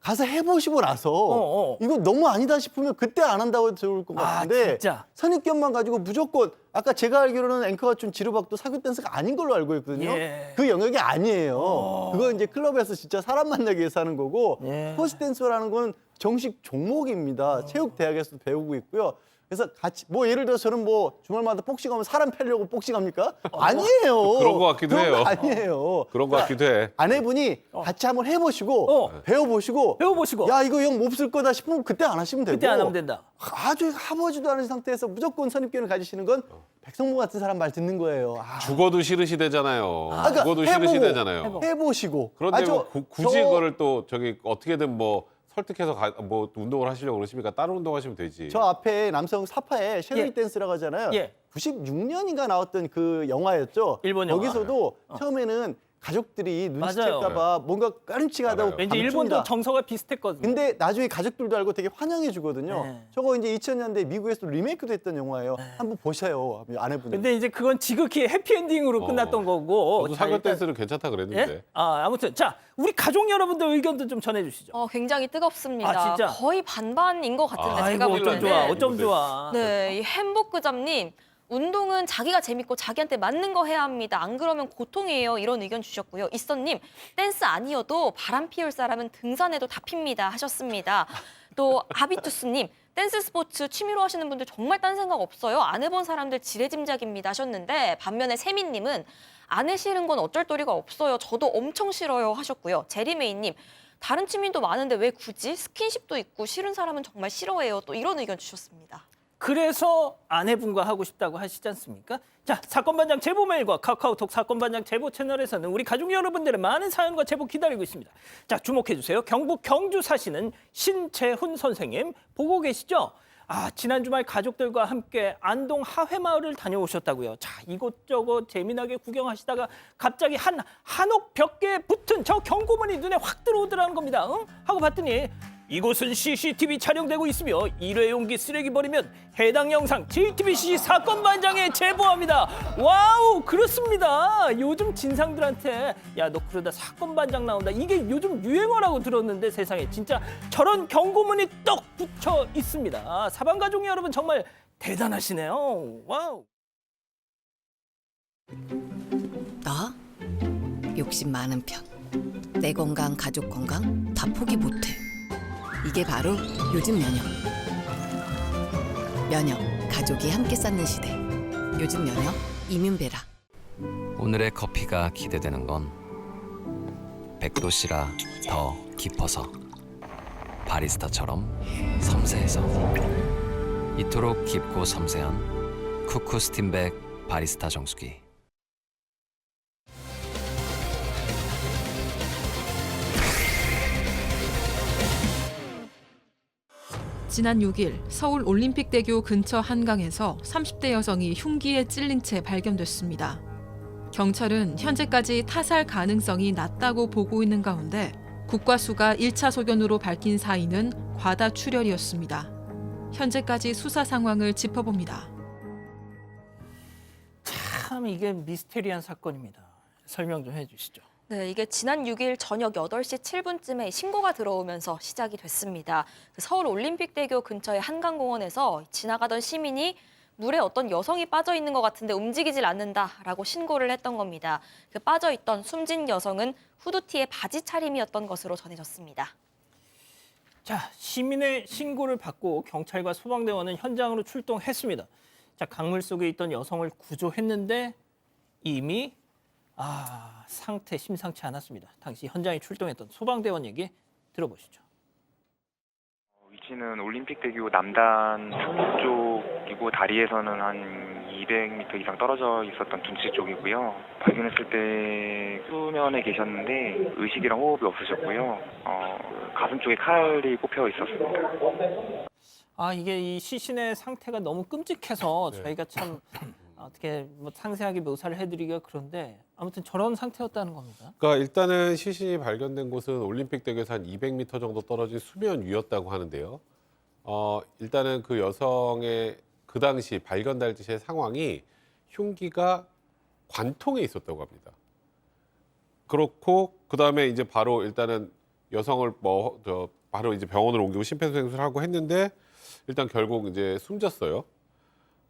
가서 해보시고 나서 이거 너무 아니다 싶으면 그때 안 한다고 해도 좋을 것 같은데 진짜? 선입견만 가지고 무조건 아까 제가 알기로는 앵커가 준 지루박도 사교 댄스가 아닌 걸로 알고 있거든요. 예. 그 영역이 아니에요. 그거 이제 클럽에서 진짜 사람 만나기 위해서 하는 거고 예. 포스 댄서라는 건 정식 종목입니다. 체육대학에서도 배우고 있고요. 그래서 같이 뭐 예를 들어 저는 뭐 주말마다 복싱하면 사람 패려고 복싱합니까? 아니에요. 그런 것 같기도 그런 거 해요. 아니에요. 그런 것 같기도 해. 아내분이 같이 한번 해보시고 배워보시고 배워보시고. 야 이거 영 몹쓸 거다 싶으면 그때 안 하시면 되고 그때 안 하면 된다. 아주 해보지도 않은 상태에서 무조건 선입견을 가지시는 건 백성무 같은 사람 말 듣는 거예요. 아, 죽어도 싫으시대잖아요. 그러니까 죽어도 해보고, 싫으시대잖아요. 해보시고. 그런데 저- 뭐 굳이 저- 그거를 또 저기 어떻게든 뭐 설득해서 뭐 운동을 하시려고 그러십니까? 다른 운동하시면 되지. 저 앞에 남성 사파에 쉐리 예. 댄스라고 하잖아요. 예. 96년인가 나왔던 그 영화였죠. 일본 영화. 거기서도 처음에는 가족들이 맞아요. 눈치챌까봐 뭔가 까름치하다고 맞아요. 왠지 일본도 정서가 비슷했거든요. 근데 나중에 가족들도 알고 되게 환영해 주거든요. 네. 저거 이제 2000년대 미국에서 리메이크도 했던 영화예요. 한번 보셔요, 아내분이. 근데 이제 그건 지극히 해피엔딩으로 끝났던 거고. 저도 자, 사교 일단- 댄스는 괜찮다 그랬는데. 예? 아무튼 자, 우리 가족 여러분들 의견도 좀 전해주시죠. 굉장히 뜨겁습니다. 아, 진짜? 거의 반반인 것 같은데 제가 아이고 볼 어쩜 때는. 좋아, 어쩜 좋아. 네, 이 햄복그잡님. 운동은 자기가 재밌고 자기한테 맞는 거 해야 합니다. 안 그러면 고통이에요. 이런 의견 주셨고요. 이선님, 댄스 아니어도 바람 피울 사람은 등산해도 다 핍니다. 하셨습니다. 또 아비투스님, 댄스 스포츠 취미로 하시는 분들 정말 딴 생각 없어요. 안 해본 사람들 지레짐작입니다. 하셨는데 반면에 세민님은 안 해 싫은 건 어쩔 도리가 없어요. 저도 엄청 싫어요. 하셨고요. 제리메이님, 다른 취미도 많은데 왜 굳이? 스킨십도 있고 싫은 사람은 정말 싫어해요. 또 이런 의견 주셨습니다. 그래서 아내분과 하고 싶다고 하시지 않습니까? 자, 사건반장 제보 메일과 카카오톡 사건반장 제보 채널에서는 우리 가족 여러분들의 많은 사연과 제보 기다리고 있습니다. 자, 주목해 주세요. 경북 경주 사시는 신재훈 선생님 보고 계시죠? 지난 주말 가족들과 함께 안동 하회마을을 다녀오셨다고요. 자, 이곳저곳 재미나게 구경하시다가 갑자기 한옥 벽계에 붙은 저 경고문이 눈에 확 들어오더라는 겁니다. 응? 하고 봤더니 이곳은 CCTV 촬영되고 있으며 일회용기 쓰레기 버리면 해당 영상 JTBC 사건반장에 제보합니다. 와우, 그렇습니다. 요즘 진상들한테 야, 너 그러다 사건반장 나온다. 이게 요즘 유행어라고 들었는데 세상에 진짜 저런 경고문이 떡 붙여 있습니다. 사방가족 여러분 정말 대단하시네요. 와우. 나? 욕심 많은 편. 내 건강, 가족 건강 다 포기 못해. 이게 바로 요즘 면역. 면역, 가족이 함께 쌓는 시대. 요즘 면역, 이뮨베라. 오늘의 커피가 기대되는 건 100도씨라 더 깊어서 바리스타처럼 섬세해서 이토록 깊고 섬세한 쿠쿠 스팀백 바리스타 정수기. 지난 6일 서울 올림픽대교 근처 한강에서 30대 여성이 흉기에 찔린 채 발견됐습니다. 경찰은 현재까지 타살 가능성이 낮다고 보고 있는 가운데 국과수가 1차 소견으로 밝힌 사인은 과다 출혈이었습니다. 현재까지 수사 상황을 짚어봅니다. 참 이게 미스테리한 사건입니다. 설명 좀 해주시죠. 네, 이게 지난 6일 저녁 8시 7분쯤에 신고가 들어오면서 시작이 됐습니다. 서울 올림픽대교 근처의 한강공원에서 지나가던 시민이 물에 어떤 여성이 빠져 있는 것 같은데 움직이질 않는다라고 신고를 했던 겁니다. 그 빠져 있던 숨진 여성은 후드티에 바지 차림이었던 것으로 전해졌습니다. 자, 시민의 신고를 받고 경찰과 소방대원은 현장으로 출동했습니다. 자, 강물 속에 있던 여성을 구조했는데 이미 상태 심상치 않았습니다. 당시 현장에 출동했던 소방대원 얘기 들어보시죠. 위치는 올림픽대교 남단 북쪽이고 다리에서는 한 200m 이상 떨어져 있었던 둔치 쪽이고요. 발견했을 때 수면에 계셨는데 의식이랑 호흡이 없으셨고요. 가슴 쪽에 칼이 꼽혀 있었습니다. 이게 이 시신의 상태가 너무 끔찍해서 네. 저희가 참 어떻게 뭐 상세하게 묘사를 해드리기가 그런데 아무튼 저런 상태였다는 겁니다. 그러니까 일단은 시신이 발견된 곳은 올림픽대교에서 한 200m 정도 떨어진 수면 위였다고 하는데요. 일단은 그 여성의 그 당시 발견 당시의 상황이 흉기가 관통에 있었다고 합니다. 그렇고 그 다음에 이제 바로 일단은 여성을 바로 이제 병원으로 옮기고 심폐소생술을 하고 했는데 일단 결국 이제 숨졌어요.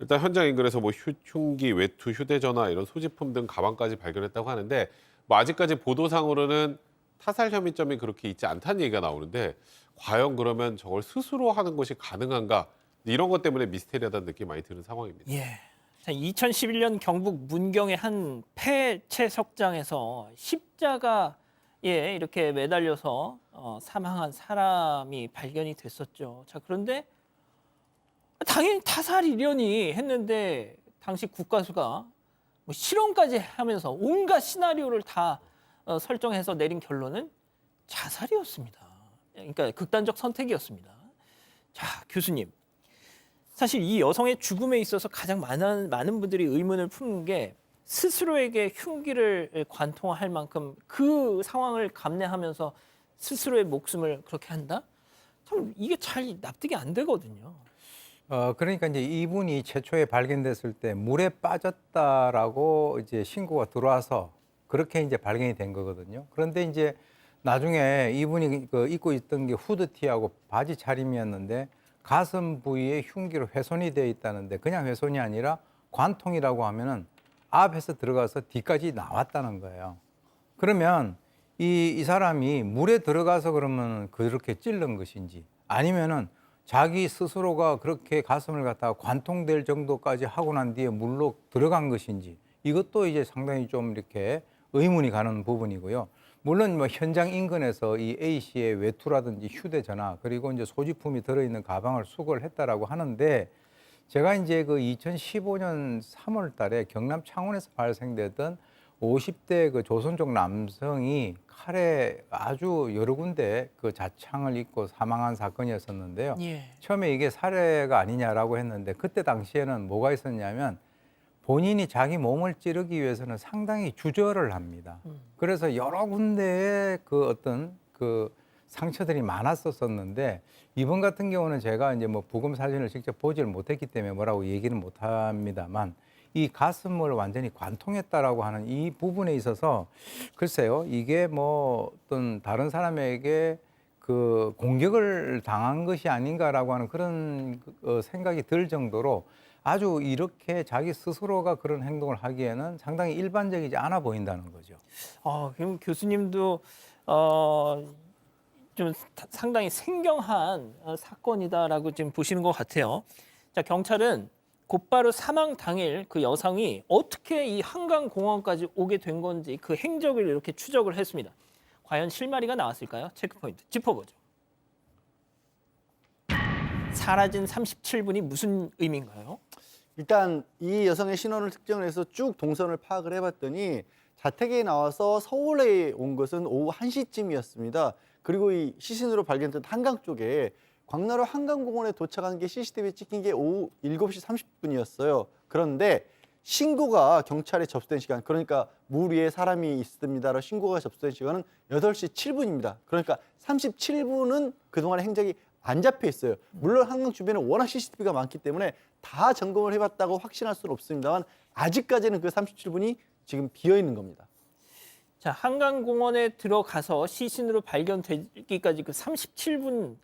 일단 현장 인근에서 뭐 흉기, 외투, 휴대전화 이런 소지품 등 가방까지 발견했다고 하는데 뭐 아직까지 보도상으로는 타살 혐의점이 그렇게 있지 않다는 얘기가 나오는데 과연 그러면 저걸 스스로 하는 것이 가능한가 이런 것 때문에 미스테리하다는 느낌이 많이 드는 상황입니다. 예. 자, 2011년 경북 문경의 한 폐채석장에서 십자가에 이렇게 매달려서 사망한 사람이 발견이 됐었죠. 자, 그런데 당연히 타살이려니 했는데 당시 국가수가 뭐 실험까지 하면서 온갖 시나리오를 다 설정해서 내린 결론은 자살이었습니다. 그러니까 극단적 선택이었습니다. 자, 교수님. 사실 이 여성의 죽음에 있어서 가장 많은 분들이 의문을 품는 게 스스로에게 흉기를 관통할 만큼 그 상황을 감내하면서 스스로의 목숨을 그렇게 한다? 참 이게 잘 납득이 안 되거든요. 그러니까 이제 이분이 최초에 발견됐을 때 물에 빠졌다라고 이제 신고가 들어와서 그렇게 이제 발견이 된 거거든요. 그런데 이제 나중에 이분이 그 입고 있던 게 후드티하고 바지 차림이었는데 가슴 부위에 흉기로 훼손이 되어 있다는데 그냥 훼손이 아니라 관통이라고 하면은 앞에서 들어가서 뒤까지 나왔다는 거예요. 그러면 이 사람이 물에 들어가서 그러면 그렇게 찔른 것인지 아니면은 자기 스스로가 그렇게 가슴을 갖다가 관통될 정도까지 하고 난 뒤에 물로 들어간 것인지 이것도 이제 상당히 좀 이렇게 의문이 가는 부분이고요. 물론 뭐 현장 인근에서 이 A 씨의 외투라든지 휴대전화 그리고 이제 소지품이 들어있는 가방을 수거를 했다라고 하는데 제가 이제 그 2015년 3월 달에 경남 창원에서 발생되던 50대 그 조선족 남성이 칼에 아주 여러 군데 그 자창을 입고 사망한 사건이었었는데요. 예. 처음에 이게 살해가 아니냐라고 했는데 그때 당시에는 뭐가 있었냐면 본인이 자기 몸을 찌르기 위해서는 상당히 주저를 합니다. 그래서 여러 군데에 그 어떤 그 상처들이 많았었는데 이번 같은 경우는 제가 이제 뭐 부검 사진을 직접 보지를 못했기 때문에 뭐라고 얘기는 못합니다만 이 가슴을 완전히 관통했다라고 하는 이 부분에 있어서 글쎄요 이게 뭐 어떤 다른 사람에게 그 공격을 당한 것이 아닌가라고 하는 그런 생각이 들 정도로 아주 이렇게 자기 스스로가 그런 행동을 하기에는 상당히 일반적이지 않아 보인다는 거죠. 그럼 교수님도 좀 상당히 생경한 사건이다라고 지금 보시는 것 같아요. 자, 경찰은 곧바로 사망 당일 그 여성이 어떻게 이 한강공원까지 오게 된 건지 그 행적을 이렇게 추적을 했습니다. 과연 실마리가 나왔을까요? 체크포인트 짚어보죠. 사라진 37분이 무슨 의미인가요? 일단 이 여성의 신원을 특정을 해서 쭉 동선을 파악을 해봤더니 자택에 나와서 서울에 온 것은 오후 1시쯤이었습니다. 그리고 이 시신으로 발견된 한강 쪽에 광나루 한강공원에 도착한 게 CCTV에 찍힌 게 오후 7시 30분이었어요. 그런데 신고가 경찰에 접수된 시간, 그러니까 물 위에 사람이 있습니다라고 신고가 접수된 시간은 8시 7분입니다. 그러니까 37분은 그동안의 행적이 안 잡혀 있어요. 물론 한강 주변에 워낙 CCTV가 많기 때문에 다 점검을 해봤다고 확신할 수는 없습니다만 아직까지는 그 37분이 지금 비어 있는 겁니다. 자, 한강공원에 들어가서 시신으로 발견되기까지 그 37분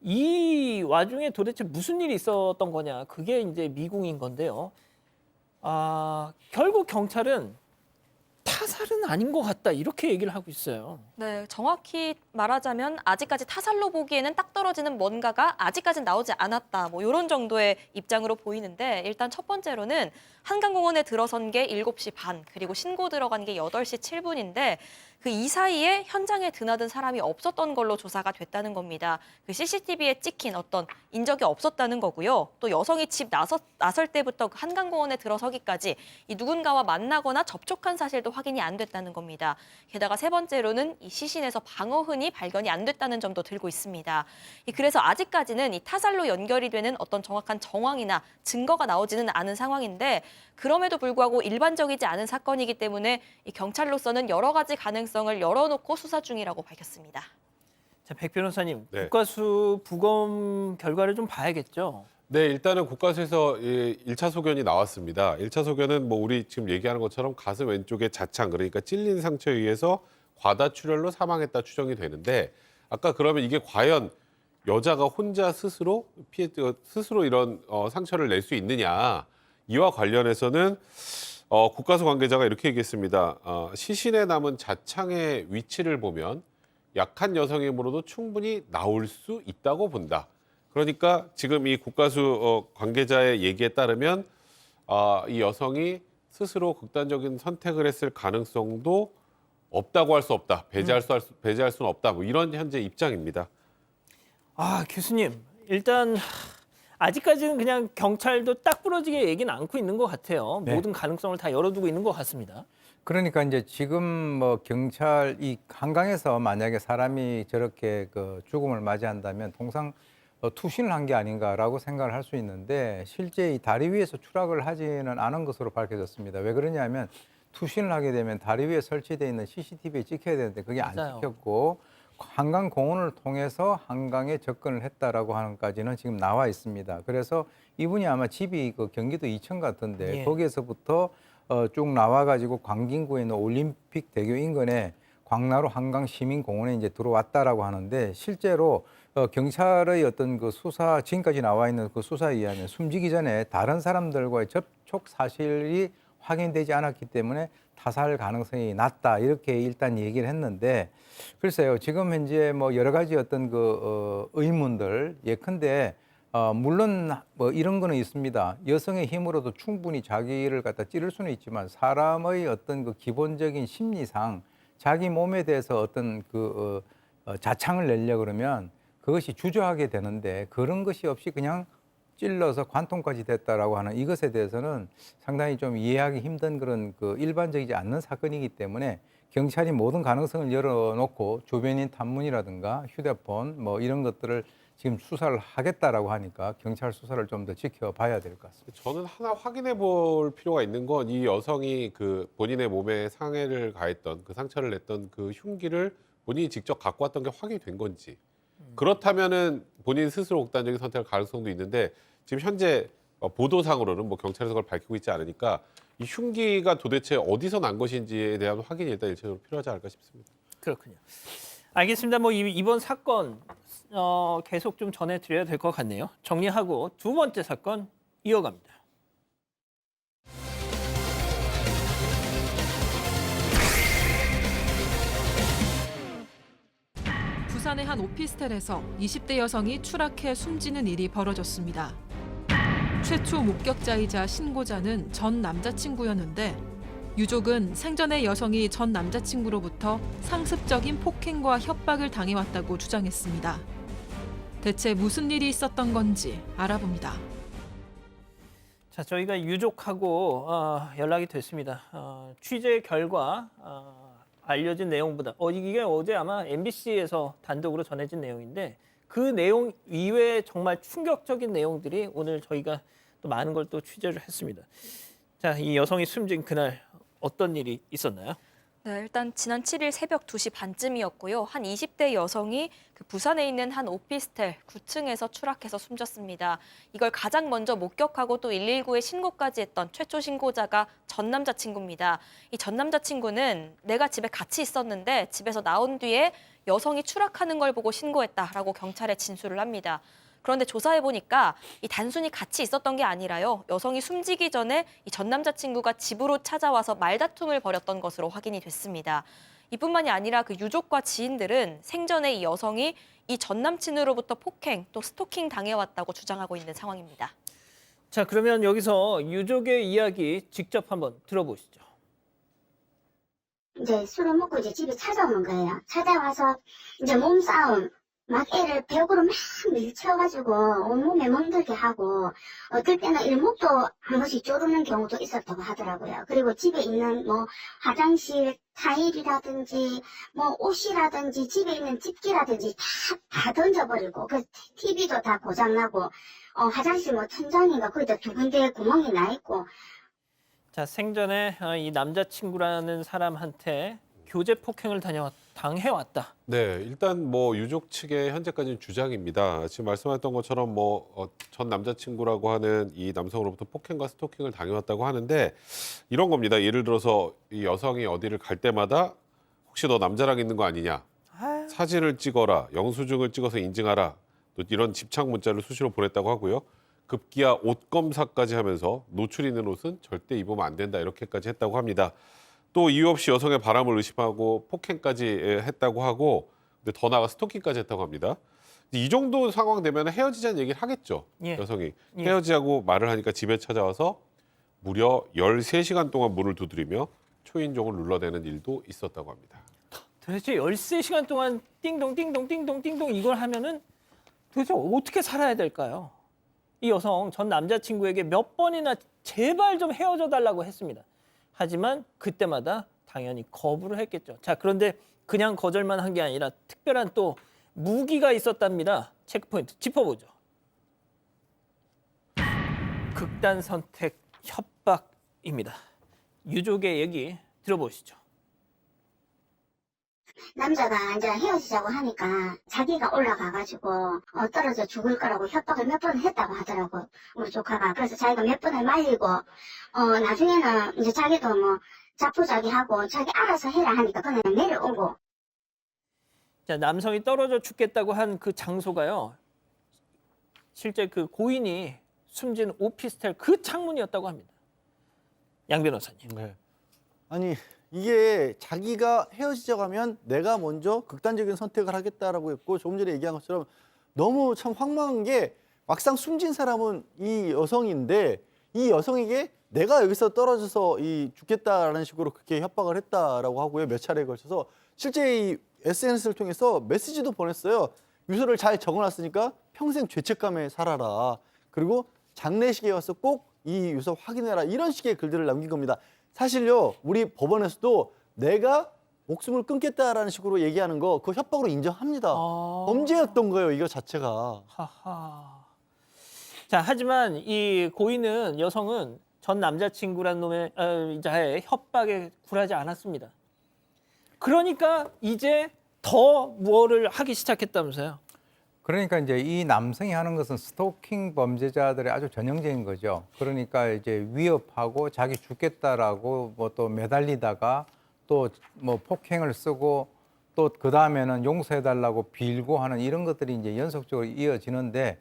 이 와중에 도대체 무슨 일이 있었던 거냐, 그게 이제 미궁인 건데요. 결국 경찰은 타살은 아닌 것 같다 이렇게 얘기를 하고 있어요. 네, 정확히 말하자면 아직까지 타살로 보기에는 딱 떨어지는 뭔가가 아직까지는 나오지 않았다. 뭐 이런 정도의 입장으로 보이는데 일단 첫 번째로는 한강공원에 들어선 게 7시 반 그리고 신고 들어간 게 8시 7분인데 그 이 사이에 현장에 드나든 사람이 없었던 걸로 조사가 됐다는 겁니다. 그 CCTV에 찍힌 어떤 인적이 없었다는 거고요. 또 여성이 집 나설 때부터 그 한강공원에 들어서기까지 이 누군가와 만나거나 접촉한 사실도 확인이 안 됐다는 겁니다. 게다가 세 번째로는 이 시신에서 방어흔이 발견이 안 됐다는 점도 들고 있습니다. 그래서 아직까지는 이 타살로 연결이 되는 어떤 정확한 정황이나 증거가 나오지는 않은 상황인데 그럼에도 불구하고 일반적이지 않은 사건이기 때문에 이 경찰로서는 여러 가지 가능성을 열어놓고 수사 중이라고 밝혔습니다. 자, 백 변호사님, 네. 국가수 부검 결과를 좀 봐야겠죠. 네, 일단은 국가수에서 1차 소견이 나왔습니다. 1차 소견은 뭐 우리 지금 얘기하는 것처럼 가슴 왼쪽에 자창, 그러니까 찔린 상처에 의해서 과다출혈로 사망했다 추정이 되는데 아까 그러면 이게 과연 여자가 혼자 스스로 이런 상처를 낼 수 있느냐, 이와 관련해서는 국가수 관계자가 이렇게 얘기했습니다. 시신에 남은 자창의 위치를 보면 약한 여성의 힘으로도 충분히 나올 수 있다고 본다. 그러니까 지금 이 국가수 관계자의 얘기에 따르면 이 여성이 스스로 극단적인 선택을 했을 가능성도 없다고 할 수 없다. 배제할 수는 없다. 뭐 이런 현재 입장입니다. 아, 교수님, 일단 아직까지는 그냥 경찰도 딱 부러지게 얘기는 않고 있는 것 같아요. 네. 모든 가능성을 다 열어두고 있는 것 같습니다. 그러니까 이제 지금 뭐 경찰 이 한강에서 만약에 사람이 저렇게 그 죽음을 맞이한다면 통상 투신을 한 게 아닌가라고 생각을 할 수 있는데 실제 이 다리 위에서 추락을 하지는 않은 것으로 밝혀졌습니다. 왜 그러냐면 투신을 하게 되면 다리 위에 설치되어 있는 CCTV에 찍혀야 되는데 그게 안 맞아요. 찍혔고 한강 공원을 통해서 한강에 접근을 했다라고 하는 까지는 지금 나와 있습니다. 그래서 이분이 아마 집이 그 경기도 이천 같은데 예. 거기에서부터 쭉 나와가지고 광진구에 있는 올림픽 대교 인근에 광나루 한강 시민공원에 이제 들어왔다라고 하는데 실제로 경찰의 어떤 그 수사 지금까지 나와 있는 그 수사에 의하면 숨지기 전에 다른 사람들과의 접촉 사실이 확인되지 않았기 때문에 타살 가능성이 낮다 이렇게 일단 얘기를 했는데 글쎄요 지금 현재 뭐 여러 가지 어떤 그 의문들 예컨대 물론 뭐 이런 거는 있습니다. 여성의 힘으로도 충분히 자기를 갖다 찌를 수는 있지만 사람의 어떤 그 기본적인 심리상 자기 몸에 대해서 어떤 그 자창을 내려 그러면 그것이 주저하게 되는데 그런 것이 없이 그냥 찔러서 관통까지 됐다라고 하는 이것에 대해서는 상당히 좀 이해하기 힘든 그런 그 일반적이지 않는 사건이기 때문에 경찰이 모든 가능성을 열어놓고 주변인 탐문이라든가 휴대폰 뭐 이런 것들을 지금 수사를 하겠다라고 하니까 경찰 수사를 좀 더 지켜봐야 될 것 같습니다. 저는 하나 확인해 볼 필요가 있는 건 이 여성이 그 본인의 몸에 상해를 가했던 그 상처를 냈던 그 흉기를 본인이 직접 갖고 왔던 게 확인이 된 건지 그렇다면은 본인 스스로 극단적인 선택할 가능성도 있는데 지금 현재 보도상으로는 뭐 경찰에서 그걸 밝히고 있지 않으니까 이 흉기가 도대체 어디서 난 것인지에 대한 확인이 일단 일차적으로 필요하지 않을까 싶습니다. 그렇군요. 알겠습니다. 뭐 이번 사건 계속 좀 전해드려야 될 것 같네요. 정리하고 두 번째 사건 이어갑니다. 부산의 한 오피스텔에서 20대 여성이 추락해 숨지는 일이 벌어졌습니다. 최초 목격자이자 신고자는 전 남자친구였는데 유족은 생전에 여성이 전 남자친구로부터 상습적인 폭행과 협박을 당해왔다고 주장했습니다. 대체 무슨 일이 있었던 건지 알아봅니다. 자, 저희가 유족하고 연락이 됐습니다. 취재 결과 알려진 내용보다 이게 어제 아마 MBC에서 단독으로 전해진 내용인데 그 내용 이외에 정말 충격적인 내용들이 오늘 저희가 또 많은 걸 또 취재를 했습니다. 자, 이 여성이 숨진 그날 어떤 일이 있었나요? 네, 일단 지난 7일 새벽 2시 반쯤이었고요. 한 20대 여성이 그 부산에 있는 한 오피스텔 9층에서 추락해서 숨졌습니다. 이걸 가장 먼저 목격하고 또 119에 신고까지 했던 최초 신고자가 전 남자친구입니다. 이 전 남자친구는 내가 집에 같이 있었는데 집에서 나온 뒤에 여성이 추락하는 걸 보고 신고했다라고 경찰에 진술을 합니다. 그런데 조사해보니까 이 단순히 같이 있었던 게 아니라요. 여성이 숨지기 전에 이 전 남자친구가 집으로 찾아와서 말다툼을 벌였던 것으로 확인이 됐습니다. 이뿐만이 아니라 그 유족과 지인들은 생전에 이 여성이 이 전 남친으로부터 폭행 또 스토킹 당해왔다고 주장하고 있는 상황입니다. 자, 그러면 여기서 유족의 이야기 직접 한번 들어보시죠. 이제 술을 먹고 이제 집에 찾아오는 거예요. 찾아와서 이제 몸싸움, 막 애를 벽으로 막 밀쳐가지고 온몸에 멍들게 하고 어떨 때는 일목도 한 번씩 조르는 경우도 있었다고 하더라고요. 그리고 집에 있는 뭐 화장실 타일이라든지 뭐 옷이라든지 집에 있는 집기라든지 다 던져버리고 그 TV도 다 고장나고 화장실 뭐 천장인가 거기다 두 군데 구멍이 나 있고. 자, 생전에 이 남자친구라는 사람한테 교제 폭행을 당해왔다. 네, 일단 뭐 유족 측의 현재까지는 주장입니다. 지금 말씀하셨던 것처럼 뭐 전 남자친구라고 하는 이 남성으로부터 폭행과 스토킹을 당해왔다고 하는데 이런 겁니다. 예를 들어서 이 여성이 어디를 갈 때마다 혹시 너 남자랑 있는 거 아니냐? 사진을 찍어라, 영수증을 찍어서 인증하라. 또 이런 집착 문자를 수시로 보냈다고 하고요. 급기야 옷 검사까지 하면서 노출 있는 옷은 절대 입으면 안 된다 이렇게까지 했다고 합니다. 또 이유 없이 여성의 바람을 의심하고 폭행까지 했다고 하고 근데 더 나아가 스토킹까지 했다고 합니다. 이 정도 상황 되면 헤어지자는 얘기를 하겠죠. 예. 여성이. 예. 헤어지자고 말을 하니까 집에 찾아와서 무려 13시간 동안 문을 두드리며 초인종을 눌러대는 일도 있었다고 합니다. 도대체 13시간 동안 띵동 띵동 띵동 띵동 이걸 하면은 도대체 어떻게 살아야 될까요? 이 여성 전 남자친구에게 몇 번이나 제발 좀 헤어져 달라고 했습니다. 하지만 그때마다 당연히 거부를 했겠죠. 자, 그런데 그냥 거절만 한 게 아니라 특별한 또 무기가 있었답니다. 체크포인트 짚어보죠. 극단 선택 협박입니다. 유족의 얘기 들어보시죠. 남자가 이제 헤어지자고 하니까 자기가 올라가가지고 떨어져 죽을 거라고 협박을 몇 번 했다고 하더라고, 우리 조카가. 그래서 자기가 몇 번을 말리고 나중에는 이제 자기도 뭐 자포자기하고 자기 알아서 해라 하니까 그냥 내려오고. 자, 남성이 떨어져 죽겠다고 한 그 장소가요. 실제 그 고인이 숨진 오피스텔 그 창문이었다고 합니다. 양 변호사님. 네. 아니 이게 자기가 헤어지자고 하면 내가 먼저 극단적인 선택을 하겠다라고 했고 조금 전에 얘기한 것처럼 너무 참 황망한 게 막상 숨진 사람은 이 여성인데 이 여성에게 내가 여기서 떨어져서 죽겠다라는 식으로 그렇게 협박을 했다라고 하고요. 몇 차례에 걸쳐서 실제 이 SNS를 통해서 메시지도 보냈어요. 유서를 잘 적어놨으니까 평생 죄책감에 살아라. 그리고 장례식에 와서 꼭 이 유서 확인해라. 이런 식의 글들을 남긴 겁니다. 사실요, 우리 법원에서도 내가 목숨을 끊겠다라는 식으로 얘기하는 거 그 협박으로 인정합니다. 범죄였던 거예요, 이거 자체가. 하하. 자, 하지만 이 고인은 여성은 전 남자친구란 놈의 자의 협박에 굴하지 않았습니다. 그러니까 이제 더 뭐를 하기 시작했다면서요? 그러니까 이제 이 남성이 하는 것은 스토킹 범죄자들의 아주 전형적인 거죠. 그러니까 이제 위협하고 자기 죽겠다라고 뭐 또 매달리다가 또 뭐 폭행을 쓰고 또 그 다음에는 용서해달라고 빌고 하는 이런 것들이 이제 연속적으로 이어지는데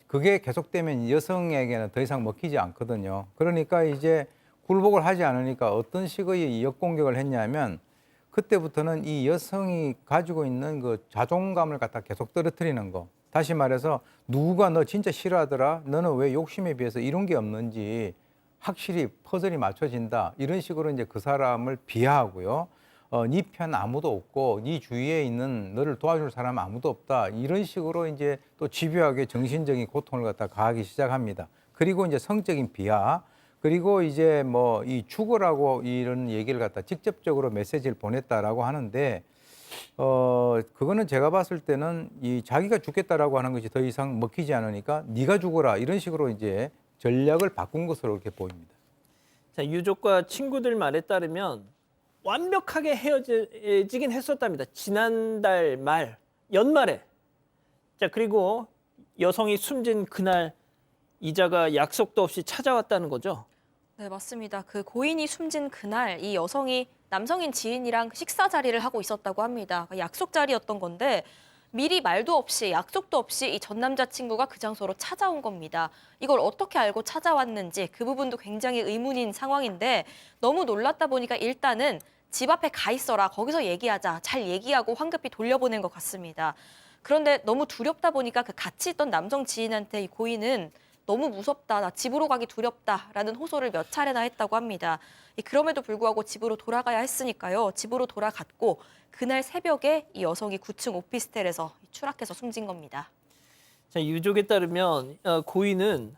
그게 계속되면 여성에게는 더 이상 먹히지 않거든요. 그러니까 이제 굴복을 하지 않으니까 어떤 식의 역공격을 했냐면 그때부터는 이 여성이 가지고 있는 그 자존감을 갖다 계속 떨어뜨리는 거. 다시 말해서 누가 너 진짜 싫어하더라? 너는 왜 욕심에 비해서 이런 게 없는지 확실히 퍼즐이 맞춰진다. 이런 식으로 이제 그 사람을 비하하고요. 네 편 아무도 없고 네 주위에 있는 너를 도와줄 사람 아무도 없다. 이런 식으로 이제 또 집요하게 정신적인 고통을 갖다 가하기 시작합니다. 그리고 이제 성적인 비하. 그리고 이제 뭐 이 죽으라고 이런 얘기를 갖다 직접적으로 메시지를 보냈다라고 하는데 그거는 제가 봤을 때는 이 자기가 죽겠다라고 하는 것이 더 이상 먹히지 않으니까 네가 죽어라 이런 식으로 이제 전략을 바꾼 것으로 이렇게 보입니다. 자, 유족과 친구들 말에 따르면 완벽하게 헤어지긴 했었답니다. 지난달 말, 연말에. 자, 그리고 여성이 숨진 그날 이자가 약속도 없이 찾아왔다는 거죠. 네, 맞습니다. 그 고인이 숨진 그날 이 여성이 남성인 지인이랑 식사 자리를 하고 있었다고 합니다. 약속 자리였던 건데 미리 말도 없이 약속도 없이 이 전 남자친구가 그 장소로 찾아온 겁니다. 이걸 어떻게 알고 찾아왔는지 그 부분도 굉장히 의문인 상황인데 너무 놀랐다 보니까 일단은 집 앞에 가 있어라. 거기서 얘기하자. 잘 얘기하고 황급히 돌려보낸 것 같습니다. 그런데 너무 두렵다 보니까 그 같이 있던 남성 지인한테 이 고인은 너무 무섭다, 나 집으로 가기 두렵다라는 호소를 몇 차례나 했다고 합니다. 그럼에도 불구하고 집으로 돌아가야 했으니까요. 집으로 돌아갔고 그날 새벽에 이 여성이 9층 오피스텔에서 추락해서 숨진 겁니다. 자, 유족에 따르면 고인은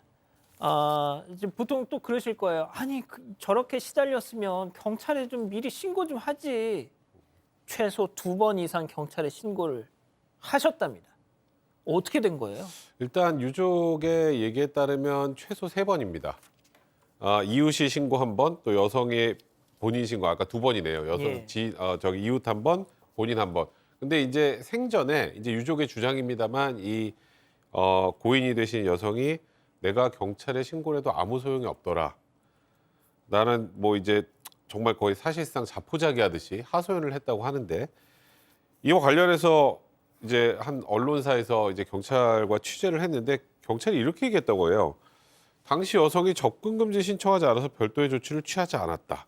이제 보통 또 그러실 거예요. 아니 저렇게 시달렸으면 경찰에 좀 미리 신고 좀 하지. 최소 2번 이상 경찰에 신고를 하셨답니다. 어떻게 된 거예요? 일단 유족의 얘기에 따르면 최소 3번입니다. 이웃이 신고 1번, 또 여성의 본인 신고 아까 2번이네요. 여성 예. 저기 이웃 1번, 본인 1번. 근데 이제 생전에 이제 유족의 주장입니다만 이 고인이 되신 여성이 내가 경찰에 신고를 해도 아무 소용이 없더라. 나는 뭐 이제 정말 거의 사실상 자포자기 하듯이 하소연을 했다고 하는데 이와 관련해서 이제 한 언론사에서 이제 경찰과 취재를 했는데 경찰이 이렇게 얘기했다고 해요. 당시 여성이 접근 금지 신청하지 않아서 별도의 조치를 취하지 않았다.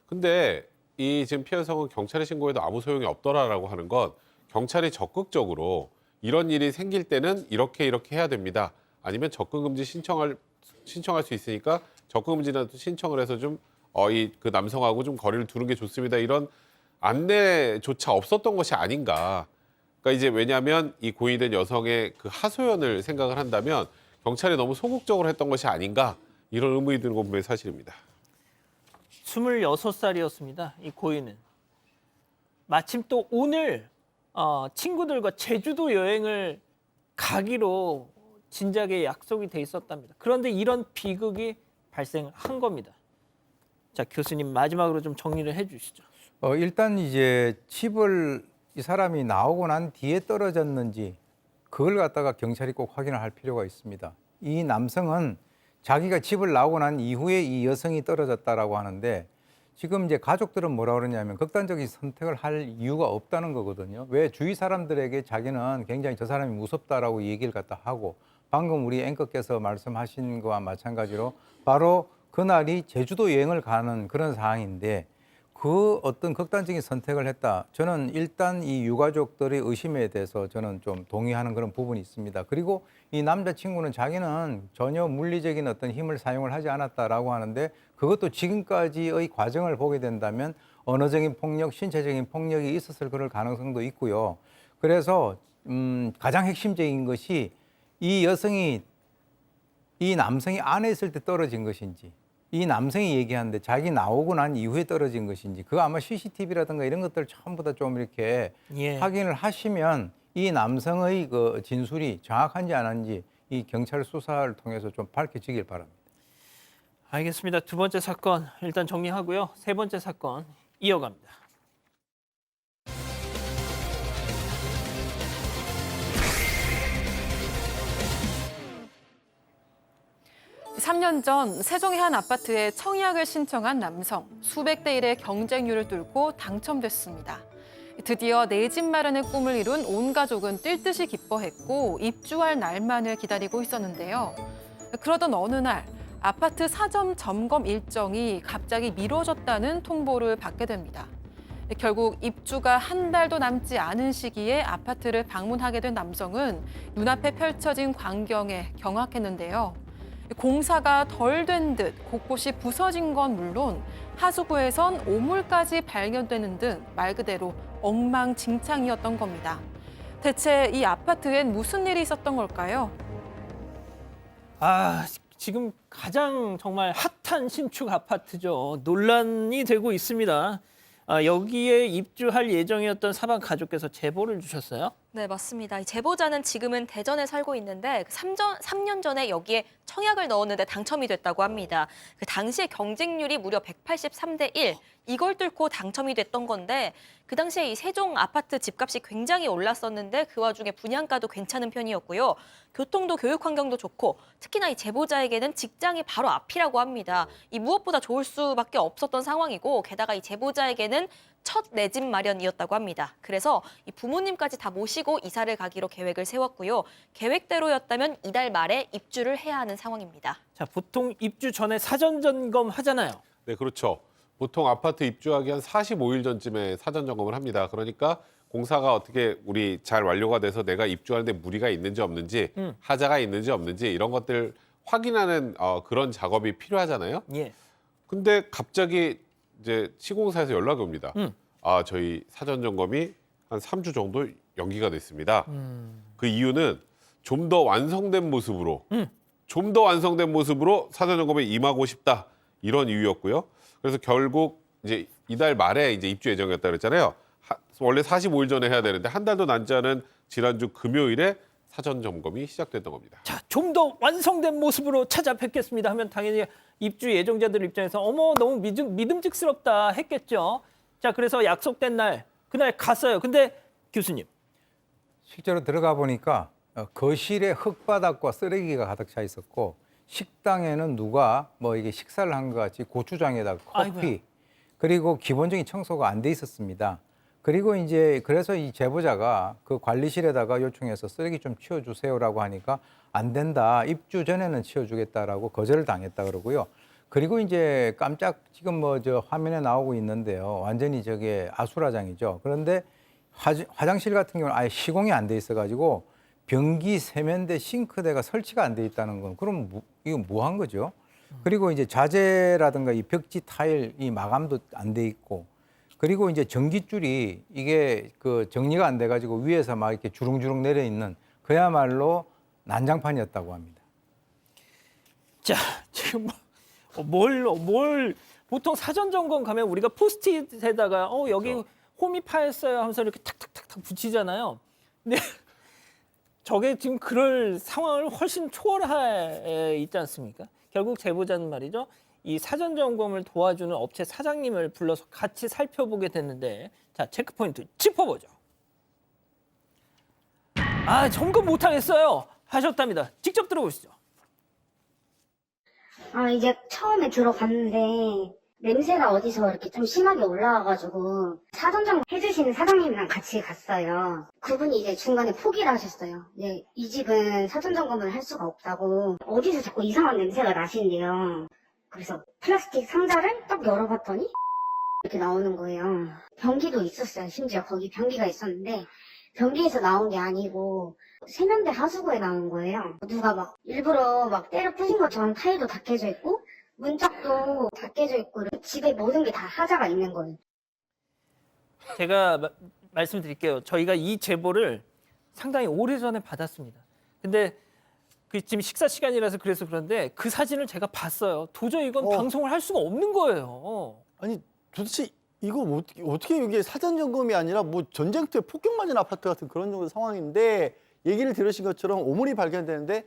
근데 이 지금 피해 여성은 경찰에 신고해도 아무 소용이 없더라라고 하는 건 경찰이 적극적으로 이런 일이 생길 때는 이렇게 해야 됩니다. 아니면 접근 금지 신청할 수 있으니까 접근 금지라도 신청을 해서 좀 그 남성하고 좀 거리를 두는 게 좋습니다. 이런 안내조차 없었던 것이 아닌가. 그러니까 이제 왜냐하면 이 고인이 된 여성의 그 하소연을 생각을 한다면 경찰이 너무 소극적으로 했던 것이 아닌가 이런 의문이 드는 건 분명히 사실입니다. 26살이었습니다. 이 고인은. 마침 또 오늘 친구들과 제주도 여행을 가기로 진작에 약속이 돼 있었답니다. 그런데 이런 비극이 발생한 겁니다. 자, 교수님 마지막으로 좀 정리를 해 주시죠. 일단 이제 집을 이 사람이 나오고 난 뒤에 떨어졌는지 그걸 갖다가 경찰이 꼭 확인을 할 필요가 있습니다. 이 남성은 자기가 집을 나오고 난 이후에 이 여성이 떨어졌다라고 하는데 지금 이제 가족들은 뭐라 그러냐면 극단적인 선택을 할 이유가 없다는 거거든요. 왜 주위 사람들에게 자기는 굉장히 저 사람이 무섭다라고 얘기를 갖다 하고 방금 우리 앵커께서 말씀하신 거와 마찬가지로 바로 그날이 제주도 여행을 가는 그런 상황인데 그 어떤 극단적인 선택을 했다. 저는 일단 이 유가족들의 의심에 대해서 저는 좀 동의하는 그런 부분이 있습니다. 그리고 이 남자친구는 자기는 전혀 물리적인 어떤 힘을 사용을 하지 않았다라고 하는데 그것도 지금까지의 과정을 보게 된다면 언어적인 폭력, 신체적인 폭력이 있었을 그럴 가능성도 있고요. 그래서 가장 핵심적인 것이 이 여성이 이 남성이 안에 있을 때 떨어진 것인지 이 남성이 얘기하는데 자기 나오고 난 이후에 떨어진 것인지 그거 아마 CCTV라든가 이런 것들 전부 다 좀 이렇게 확인을 하시면 이 남성의 그 진술이 정확한지 안 한지 이 경찰 수사를 통해서 좀 밝혀지길 바랍니다. 알겠습니다. 두 번째 사건 일단 정리하고요. 세 번째 사건 이어갑니다. 3년 전 세종의 한 아파트에 청약을 신청한 남성. 수백 대 1의 경쟁률을 뚫고 당첨됐습니다. 드디어 내 집 마련의 꿈을 이룬 온 가족은 뛸 듯이 기뻐했고 입주할 날만을 기다리고 있었는데요. 그러던 어느 날 아파트 사전 점검 일정이 갑자기 미뤄졌다는 통보를 받게 됩니다. 결국 입주가 한 달도 남지 않은 시기에 아파트를 방문하게 된 남성은 눈앞에 펼쳐진 광경에 경악했는데요. 공사가 덜 된 듯 곳곳이 부서진 건 물론 하수구에선 오물까지 발견되는 등 말 그대로 엉망진창이었던 겁니다. 대체 이 아파트엔 무슨 일이 있었던 걸까요? 지금 가장 정말 핫한 신축 아파트죠. 논란이 되고 있습니다. 여기에 입주할 예정이었던 사방 가족께서 제보를 주셨어요. 네, 맞습니다. 이 제보자는 지금은 대전에 살고 있는데 3년 전에 여기에 청약을 넣었는데 당첨이 됐다고 합니다. 그 당시에 경쟁률이 무려 183대 1. 이걸 뚫고 당첨이 됐던 건데 그 당시에 이 세종 아파트 집값이 굉장히 올랐었는데 그 와중에 분양가도 괜찮은 편이었고요. 교통도 교육 환경도 좋고 특히나 이 제보자에게는 직장이 바로 앞이라고 합니다. 이 무엇보다 좋을 수밖에 없었던 상황이고 게다가 이 제보자에게는 첫 내 집 마련이었다고 합니다. 그래서 이 부모님까지 다 모시고 이사를 가기로 계획을 세웠고요. 계획대로였다면 이달 말에 입주를 해야 하는 상황입니다. 자, 보통 입주 전에 사전 점검 하잖아요. 네, 그렇죠. 보통 아파트 입주하기 한 45일 전쯤에 사전 점검을 합니다. 그러니까 공사가 어떻게 우리 잘 완료가 돼서 내가 입주하는데 무리가 있는지 없는지, 하자가 있는지 없는지 이런 것들 확인하는 그런 작업이 필요하잖아요. 예. 근데 갑자기 이제 시공사에서 연락이 옵니다. 저희 사전 점검이 한 3주 정도 연기가 됐습니다. 그 이유는 좀 더 완성된 모습으로 사전 점검에 임하고 싶다 이런 이유였고요. 그래서 결국 이제 이달 말에 이제 입주 예정이었다 그랬잖아요. 원래 45일 전에 해야 되는데 한 달도 남지 않은 지난주 금요일에 사전 점검이 시작됐던 겁니다. 자, 좀 더 완성된 모습으로 찾아뵙겠습니다 하면 당연히 입주 예정자들 입장에서 어머 너무 믿음직스럽다 했겠죠. 자, 그래서 약속된 날 그날 갔어요. 근데 교수님. 실제로 들어가 보니까 거실에 흙바닥과 쓰레기가 가득 차 있었고 식당에는 누가 뭐 이게 식사를 한 것 같이 고추장에다가 커피 아이고야. 그리고 기본적인 청소가 안 돼 있었습니다. 그리고 이제 그래서 이 제보자가 그 관리실에다가 요청해서 쓰레기 좀 치워주세요라고 하니까 안 된다. 입주 전에는 치워주겠다라고 거절을 당했다 그러고요. 그리고 이제 깜짝 지금 뭐 저 화면에 나오고 있는데요. 완전히 저게 아수라장이죠. 그런데 화장실 같은 경우는 아예 시공이 안 돼 있어가지고 변기, 세면대, 싱크대가 설치가 안 돼 있다는 건 그럼 이거 뭐 한 거죠? 그리고 이제 자재라든가 이 벽지 타일 이 마감도 안 돼 있고 그리고 이제 전기줄이 이게 그 정리가 안 돼가지고 위에서 막 이렇게 주렁주렁 내려 있는 그야말로 난장판이었다고 합니다. 자, 지금 뭘 보통 사전 점검 가면 우리가 포스트잇에다가 여기 그렇죠. 홈이 파였어요 하면서 이렇게 탁탁탁탁 붙이잖아요. 근데 저게 지금 그럴 상황을 훨씬 초월해 있지 않습니까? 결국 제보자는 말이죠. 이 사전 점검을 도와주는 업체 사장님을 불러서 같이 살펴보게 됐는데 자, 체크포인트 짚어보죠. 점검 못하겠어요 하셨답니다. 직접 들어보시죠. 이제 처음에 들어갔는데 냄새가 어디서 이렇게 좀 심하게 올라와가지고 사전점검 해주시는 사장님이랑 같이 갔어요. 그분이 이제 중간에 포기를 하셨어요. 이 집은 사전점검을 할 수가 없다고 어디서 자꾸 이상한 냄새가 나신대요. 그래서 플라스틱 상자를 딱 열어봤더니 이렇게 나오는 거예요. 변기도 있었어요. 심지어 거기 변기가 있었는데 변기에서 나온 게 아니고 세면대 하수구에 나온 거예요. 누가 막 일부러 막 때려 부신 것처럼 타일도 다 깨져 있고 문짝도 다 깨져 있고 집에 모든 게 다 하자가 있는 거예요. 제가 말씀드릴게요. 저희가 이 제보를 상당히 오래전에 받았습니다. 근데 지금 식사 시간이라서 그래서 그런데 그 사진을 제가 봤어요. 도저히 이건 방송을 할 수가 없는 거예요. 아니 도대체 이거 어떻게 이게 사전 점검이 아니라 뭐 전쟁터에 폭격 맞은 아파트 같은 그런 정도 상황인데 얘기를 들으신 것처럼 오물이 발견되는데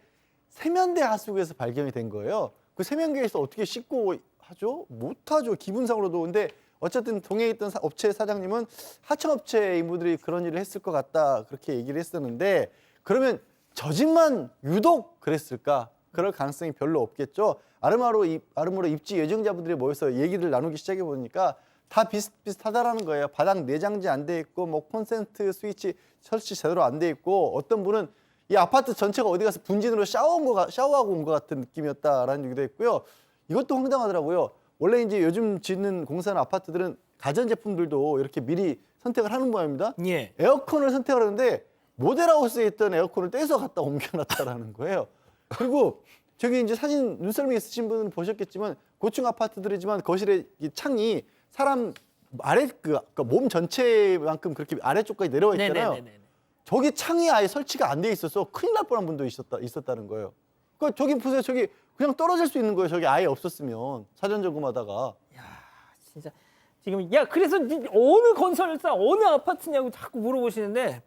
세면대 하수구에서 발견이 된 거예요. 그 세면대에서 어떻게 씻고 하죠? 못하죠. 기분상으로도. 근데 어쨌든 동행에 있던 업체 사장님은 하청업체 인부들이 그런 일을 했을 것 같다 그렇게 얘기를 했었는데 그러면 저 집만 유독 그랬을까? 그럴 가능성이 별로 없겠죠. 아름으로 입지 예정자분들이 모여서 얘기를 나누기 시작해 보니까 다 비슷비슷하다라는 거예요. 바닥 내장재 안 돼 있고 뭐 콘센트 스위치 설치 제대로 안 돼 있고 어떤 분은 이 아파트 전체가 어디 가서 분진으로 샤워하고 온 것 같은 느낌이었다라는 얘기도 했고요. 이것도 황당하더라고요. 원래 이제 요즘 짓는 공사하는 아파트들은 가전제품들도 이렇게 미리 선택을 하는 모양입니다. 예. 에어컨을 선택을 하는데 모델하우스에 있던 에어컨을 떼서 갖다 옮겨놨다라는 거예요. 그리고 저기 이제 사진 눈썰미 있으신 분은 보셨겠지만 고층 아파트들이지만 거실에 이 창이 사람 아래 그러니까 몸 전체만큼 그렇게 아래쪽까지 내려와 있잖아요. 네네네네. 저기 창이 아예 설치가 안 돼 있어서 큰일 날 뻔한 분도 있었다는 거예요. 그러니까 저기 보세요. 저기 그냥 떨어질 수 있는 거예요. 저기 아예 없었으면 사전 점검하다가. 진짜 지금 그래서 어느 건설사 어느 아파트냐고 자꾸 물어보시는데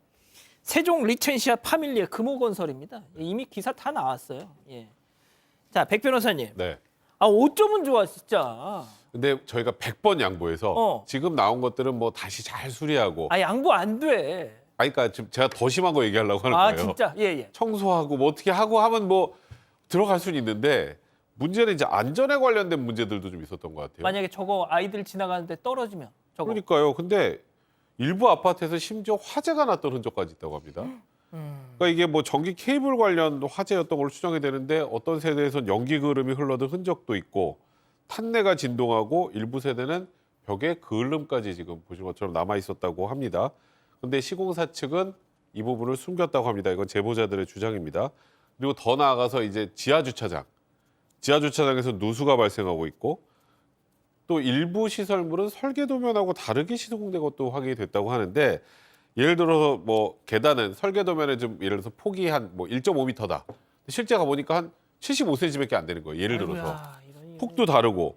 세종 리첸시아 파밀리의 금호건설입니다. 이미 기사 다 나왔어요. 예. 자, 백 변호사님. 네. 어쩌면 좋아 진짜. 근데 저희가 100번 양보해서 지금 나온 것들은 뭐 다시 잘 수리하고. 양보 안 돼. 그러니까 지금 제가 더 심한 거 얘기하려고 하는 거예요. 진짜? 예. 청소하고 뭐 어떻게 하고 하면 뭐 들어갈 수는 있는데 문제는 이제 안전에 관련된 문제들도 좀 있었던 것 같아요. 만약에 저거 아이들 지나가는데 떨어지면 저거. 그러니까요. 근데 일부 아파트에서 심지어 화재가 났던 흔적까지 있다고 합니다. 그러니까 이게 뭐 전기 케이블 관련 화재였던 걸로 추정이 되는데 어떤 세대에선 연기 그름이 흘러든 흔적도 있고 탄내가 진동하고 일부 세대는 벽에 그을름까지 지금 보신 것처럼 남아 있었다고 합니다. 그런데 시공사 측은 이 부분을 숨겼다고 합니다. 이건 제보자들의 주장입니다. 그리고 더 나아가서 이제 지하 주차장 지하 주차장에서 누수가 발생하고 있고 또 일부 시설물은 설계 도면하고 다르게 시공된 것도 확인이 됐다고 하는데 예를 들어서 뭐 계단은 설계 도면에 좀 예를 들어서 폭이 한 뭐 1.5m다. 실제 가보니까 한 75cm밖에 안 되는 거예요. 예를 들어서 아이고야, 이런 폭도 다르고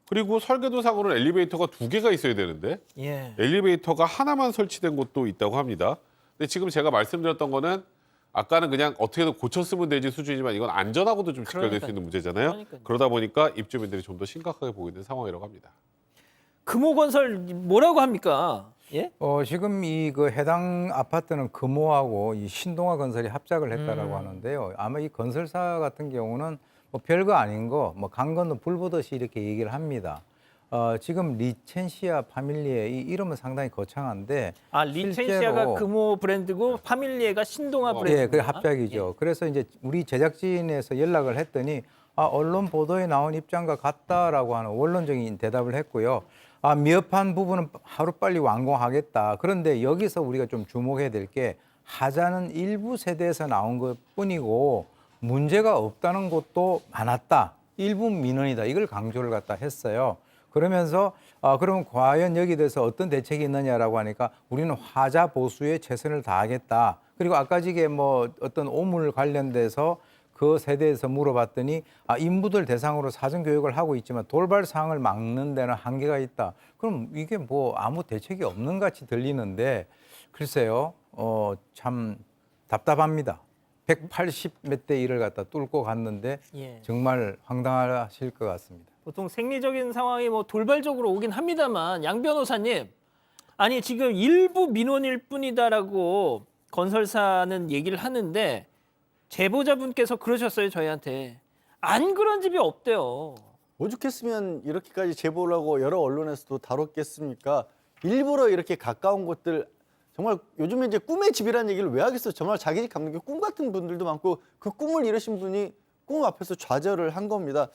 그리고 설계도상으로는 엘리베이터가 2개가 있어야 되는데 예. 엘리베이터가 하나만 설치된 곳도 있다고 합니다. 근데 지금 제가 말씀드렸던 거는 아까는 그냥 어떻게든 고쳤으면 되지 수준이지만 이건 안전하고도 좀 직결될 수 있는 문제잖아요. 그러니까요. 그러다 보니까 입주민들이 좀 더 심각하게 보고 있는 상황이라고 합니다. 금호건설 뭐라고 합니까? 예? 지금 이 그 해당 아파트는 금호하고 이 신동아 건설이 합작을 했다라고 하는데요. 아마 이 건설사 같은 경우는 뭐 별거 아닌 거, 뭐 강 건너 불 보듯이 이렇게 얘기를 합니다. 지금 리첸시아 파밀리에 이 이름은 상당히 거창한데 리첸시아가 실제로 금호 브랜드고 파밀리에가 신동아 브랜드. 예, 그 합작이죠. 그래서 이제 우리 제작진에서 연락을 했더니 언론 보도에 나온 입장과 같다라고 하는 원론적인 대답을 했고요. 미흡한 부분은 하루빨리 완공하겠다. 그런데 여기서 우리가 좀 주목해야 될 게 하자는 일부 세대에서 나온 것뿐이고 문제가 없다는 곳도 많았다. 일부 민원이다. 이걸 강조를 갖다 했어요. 그러면서 그러면 과연 여기에 대해서 어떤 대책이 있느냐라고 하니까 우리는 화자 보수에 최선을 다하겠다. 그리고 아까 지게 뭐 어떤 오물 관련돼서 그 세대에서 물어봤더니 인부들 대상으로 사전 교육을 하고 있지만 돌발 사항을 막는 데는 한계가 있다. 그럼 이게 뭐 아무 대책이 없는 같이 들리는데 글쎄요, 참 답답합니다. 180 몇 대 1을 갖다 뚫고 갔는데 예. 정말 황당하실 것 같습니다. 보통 생리적인 상황이 뭐 돌발적으로 오긴 합니다만 양 변호사님, 아니 지금 일부 민원일 뿐이다라고 건설사는 얘기를 하는데 제보자분께서 그러셨어요, 저희한테. 안 그런 집이 없대요. 오죽했으면 이렇게까지 제보를 하고 여러 언론에서도 다뤘겠습니까? 일부러 이렇게 가까운 곳들, 정말 요즘에 이제 꿈의 집이라는 얘기를 왜 하겠어요? 정말 자기 집 갚는 게 꿈 같은 분들도 많고 그 꿈을 이루신 분이 꿈 앞에서 좌절을 한 겁니다.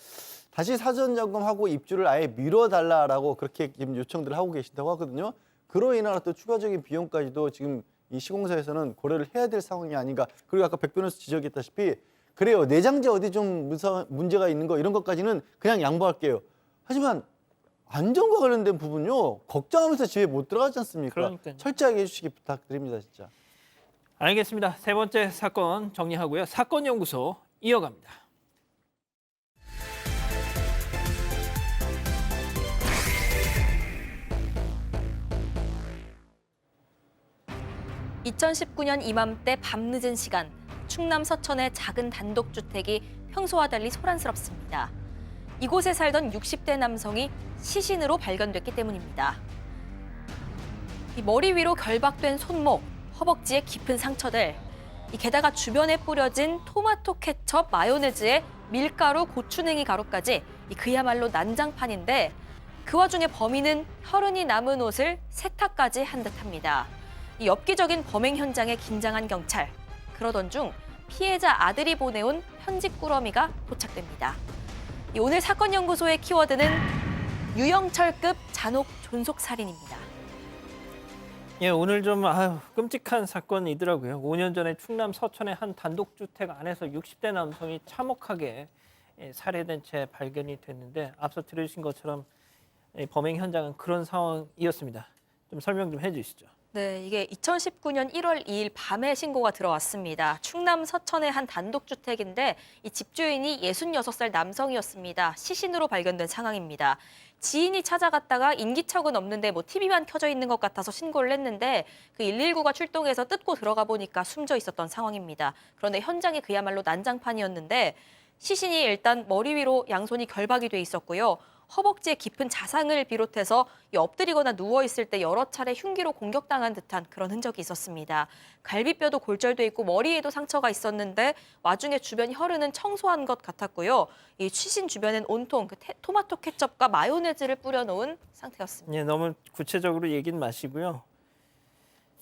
다시 사전 점검하고 입주를 아예 미뤄달라라고 그렇게 지금 요청들을 하고 계신다고 하거든요. 그로 인한 또 추가적인 비용까지도 지금 이 시공사에서는 고려를 해야 될 상황이 아닌가. 그리고 아까 백 변호사 지적했다시피 그래요. 내장재 어디 좀 문제가 있는 거 이런 것까지는 그냥 양보할게요. 하지만 안전과 관련된 부분요. 걱정하면서 집에 못 들어가지 않습니까? 그러니까요. 철저하게 해주시기 부탁드립니다. 진짜. 알겠습니다. 세 번째 사건 정리하고요. 사건연구소 이어갑니다. (2019년) 이맘때 밤늦은 시간 충남 서천의 작은 단독주택이 평소와 달리 소란스럽습니다. 이곳에 살던 60대 남성이 시신으로 발견됐기 때문입니다. 이 머리 위로 결박된 손목, 허벅지에 깊은 상처들, 게다가 주변에 뿌려진 토마토 케첩, 마요네즈에 밀가루, 고추냉이 가루까지 그야말로 난장판인데 그 와중에 범인은 혈흔이 남은 옷을 세탁까지 한 듯합니다. 이 엽기적인 범행 현장에 긴장한 경찰. 그러던 중 피해자 아들이 보내온 편지 꾸러미가 도착됩니다. 오늘 사건연구소의 키워드는 유영철급 잔혹 존속살인입니다. 예, 오늘 좀 끔찍한 사건이더라고요. 5년 전에 충남 서천의 한 단독주택 안에서 60대 남성이 참혹하게 살해된 채 발견이 됐는데 앞서 들으신 것처럼 범행 현장은 그런 상황이었습니다. 좀 설명 좀 해주시죠. 네, 이게 2019년 1월 2일 밤에 신고가 들어왔습니다. 충남 서천의 한 단독주택인데 이 집주인이 66살 남성이었습니다. 시신으로 발견된 상황입니다. 지인이 찾아갔다가 인기척은 없는데 TV만 켜져 있는 것 같아서 신고를 했는데 그 119가 출동해서 뜯고 들어가 보니까 숨져 있었던 상황입니다. 그런데 현장이 그야말로 난장판이었는데 시신이 일단 머리 위로 양손이 결박이 돼 있었고요. 허벅지에 깊은 자상을 비롯해서 엎드리거나 누워있을 때 여러 차례 흉기로 공격당한 듯한 그런 흔적이 있었습니다. 갈비뼈도 골절돼 있고 머리에도 상처가 있었는데 와중에 주변 혈흔은 청소한 것 같았고요. 이 시신 주변엔 온통 토마토 케첩과 마요네즈를 뿌려놓은 상태였습니다. 예, 너무 구체적으로 얘기는 마시고요.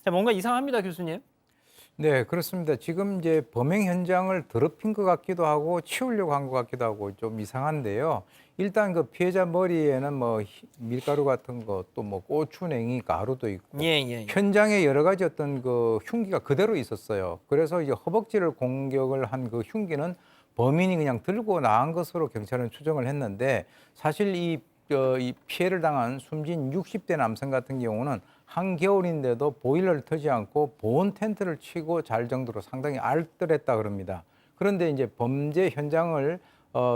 자, 뭔가 이상합니다, 교수님. 네, 그렇습니다. 지금 이제 범행 현장을 더럽힌 것 같기도 하고 치우려고 한 것 같기도 하고 좀 이상한데요. 일단 그 피해자 머리에는 밀가루 같은 거 또 고추냉이 가루도 있고 예. 현장에 여러 가지 어떤 그 흉기가 그대로 있었어요. 그래서 이제 허벅지를 공격을 한 그 흉기는 범인이 그냥 들고 나간 것으로 경찰은 추정을 했는데 사실 이 피해를 당한 숨진 60대 남성 같은 경우는 한겨울인데도 보일러를 트지 않고 보온 텐트를 치고 잘 정도로 상당히 알뜰했다 그럽니다. 그런데 이제 범죄 현장을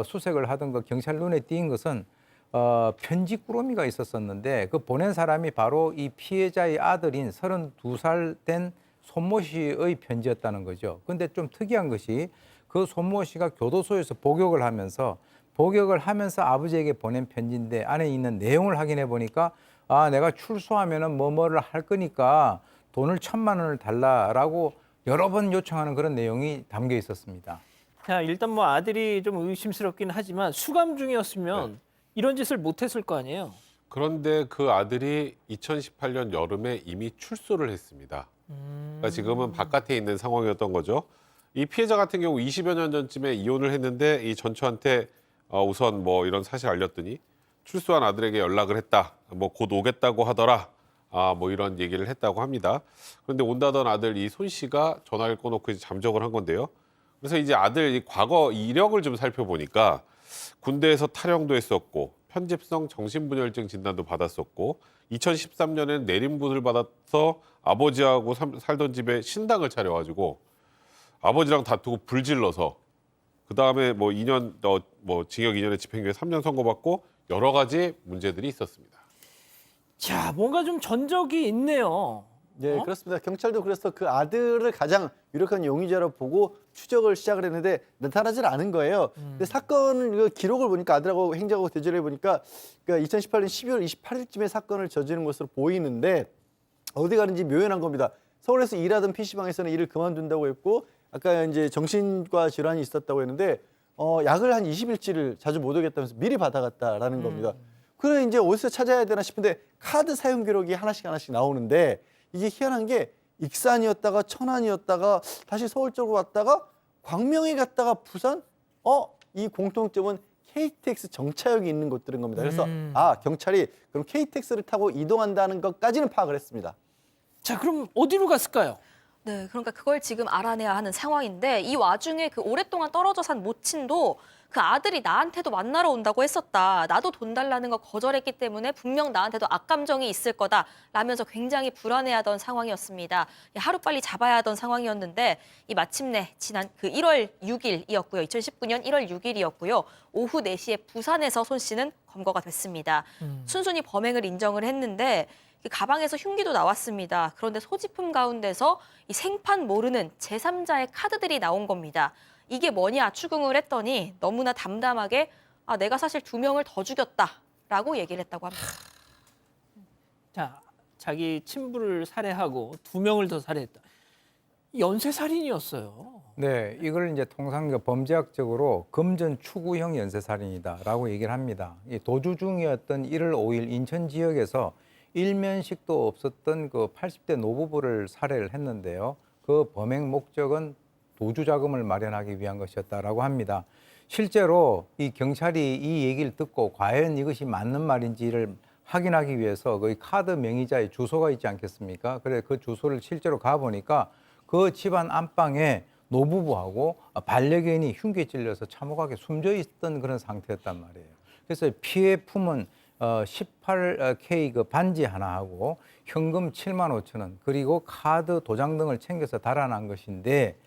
수색을 하던 그 경찰 눈에 띈 것은 편지 꾸러미가 있었었는데 그 보낸 사람이 바로 이 피해자의 아들인 32살 된 손모 씨의 편지였다는 거죠. 근데 좀 특이한 것이 그 손모 씨가 교도소에서 복역을 하면서 아버지에게 보낸 편지인데 안에 있는 내용을 확인해 보니까 내가 출소하면은 뭐뭐를 할 거니까 돈을 1,000만 원을 달라라고 여러 번 요청하는 그런 내용이 담겨 있었습니다. 자, 일단 뭐 아들이 좀 의심스럽긴 하지만 수감 중이었으면 이런 짓을 못했을 거 아니에요. 그런데 그 아들이 2018년 여름에 이미 출소를 했습니다. 그러니까 지금은 바깥에 있는 상황이었던 거죠. 이 피해자 같은 경우 20여 년 전쯤에 이혼을 했는데 이 전처한테 우선 뭐 이런 사실 알렸더니 출소한 아들에게 연락을 했다. 뭐 곧 오겠다고 하더라. 뭐 이런 얘기를 했다고 합니다. 그런데 온다던 아들 이 손 씨가 전화를 꺼놓고 이제 잠적을 한 건데요. 그래서 이제 아들 이 과거 이력을 좀 살펴보니까 군대에서 탈영도 했었고 편집성 정신분열증 진단도 받았었고 2013년에는 내림부를 받아서 아버지하고 살던 집에 신당을 차려가지고 아버지랑 다투고 불질러서 그 다음에 뭐 2년 뭐 징역 2년에 집행유예 3년 선고받고 여러 가지 문제들이 있었습니다. 자, 뭔가 좀 전적이 있네요. 네, 그렇습니다. 경찰도 그래서 그 아들을 가장 유력한 용의자로 보고 추적을 시작을 했는데 나타나질 않은 거예요. 근데 사건 기록을 보니까 아들하고 행적하고 대조를 해보니까 그러니까 2018년 12월 28일쯤에 사건을 저지른 것으로 보이는데 어디 가는지 묘연한 겁니다. 서울에서 일하던 PC방에서는 일을 그만둔다고 했고 아까 이제 정신과 질환이 있었다고 했는데 약을 한 20일치를 자주 못 오겠다면서 미리 받아갔다라는 겁니다. 그래 이제 어디서 찾아야 되나 싶은데 카드 사용 기록이 하나씩 나오는데 이게 희한한 게 익산이었다가 천안이었다가 다시 서울 쪽으로 왔다가 광명에 갔다가 부산? 이 공통점은 KTX 정차역이 있는 곳들인 겁니다. 그래서 경찰이 그럼 KTX를 타고 이동한다는 것까지는 파악을 했습니다. 자, 그럼 어디로 갔을까요? 네, 그러니까 그걸 지금 알아내야 하는 상황인데 이 와중에 그 오랫동안 떨어져 산 모친도 그 아들이 나한테도 만나러 온다고 했었다. 나도 돈 달라는 거 거절했기 때문에 분명 나한테도 악감정이 있을 거다. 라면서 굉장히 불안해하던 상황이었습니다. 하루빨리 잡아야 하던 상황이었는데 이 마침내 지난 그 1월 6일이었고요. 2019년 1월 6일이었고요. 오후 4시에 부산에서 손 씨는 검거가 됐습니다. 순순히 범행을 인정을 했는데 그 가방에서 흉기도 나왔습니다. 그런데 소지품 가운데서 이 생판 모르는 제3자의 카드들이 나온 겁니다. 이게 뭐냐 추궁을 했더니 너무나 담담하게 내가 사실 2명을 더 죽였다라고 얘기를 했다고 합니다. 자, 자기 친부를 살해하고 2명을 더 살해했다. 연쇄살인이었어요. 네, 이걸 이제 통상 범죄학적으로 금전 추구형 연쇄살인이다라고 얘기를 합니다. 이 도주 중이었던 1월 5일 인천 지역에서 일면식도 없었던 그 80대 노부부를 살해를 했는데요. 그 범행 목적은 도주 자금을 마련하기 위한 것이었다라고 합니다. 실제로 이 경찰이 이 얘기를 듣고 과연 이것이 맞는 말인지를 확인하기 위해서 그 카드 명의자의 주소가 있지 않겠습니까? 그래 그 주소를 실제로 가보니까 그 집안 안방에 노부부하고 반려견이 흉기에 찔려서 참혹하게 숨져 있던 그런 상태였단 말이에요. 그래서 피해 품은 18K 그 반지 하나하고 현금 7만 5천 원 그리고 카드 도장 등을 챙겨서 달아난 것인데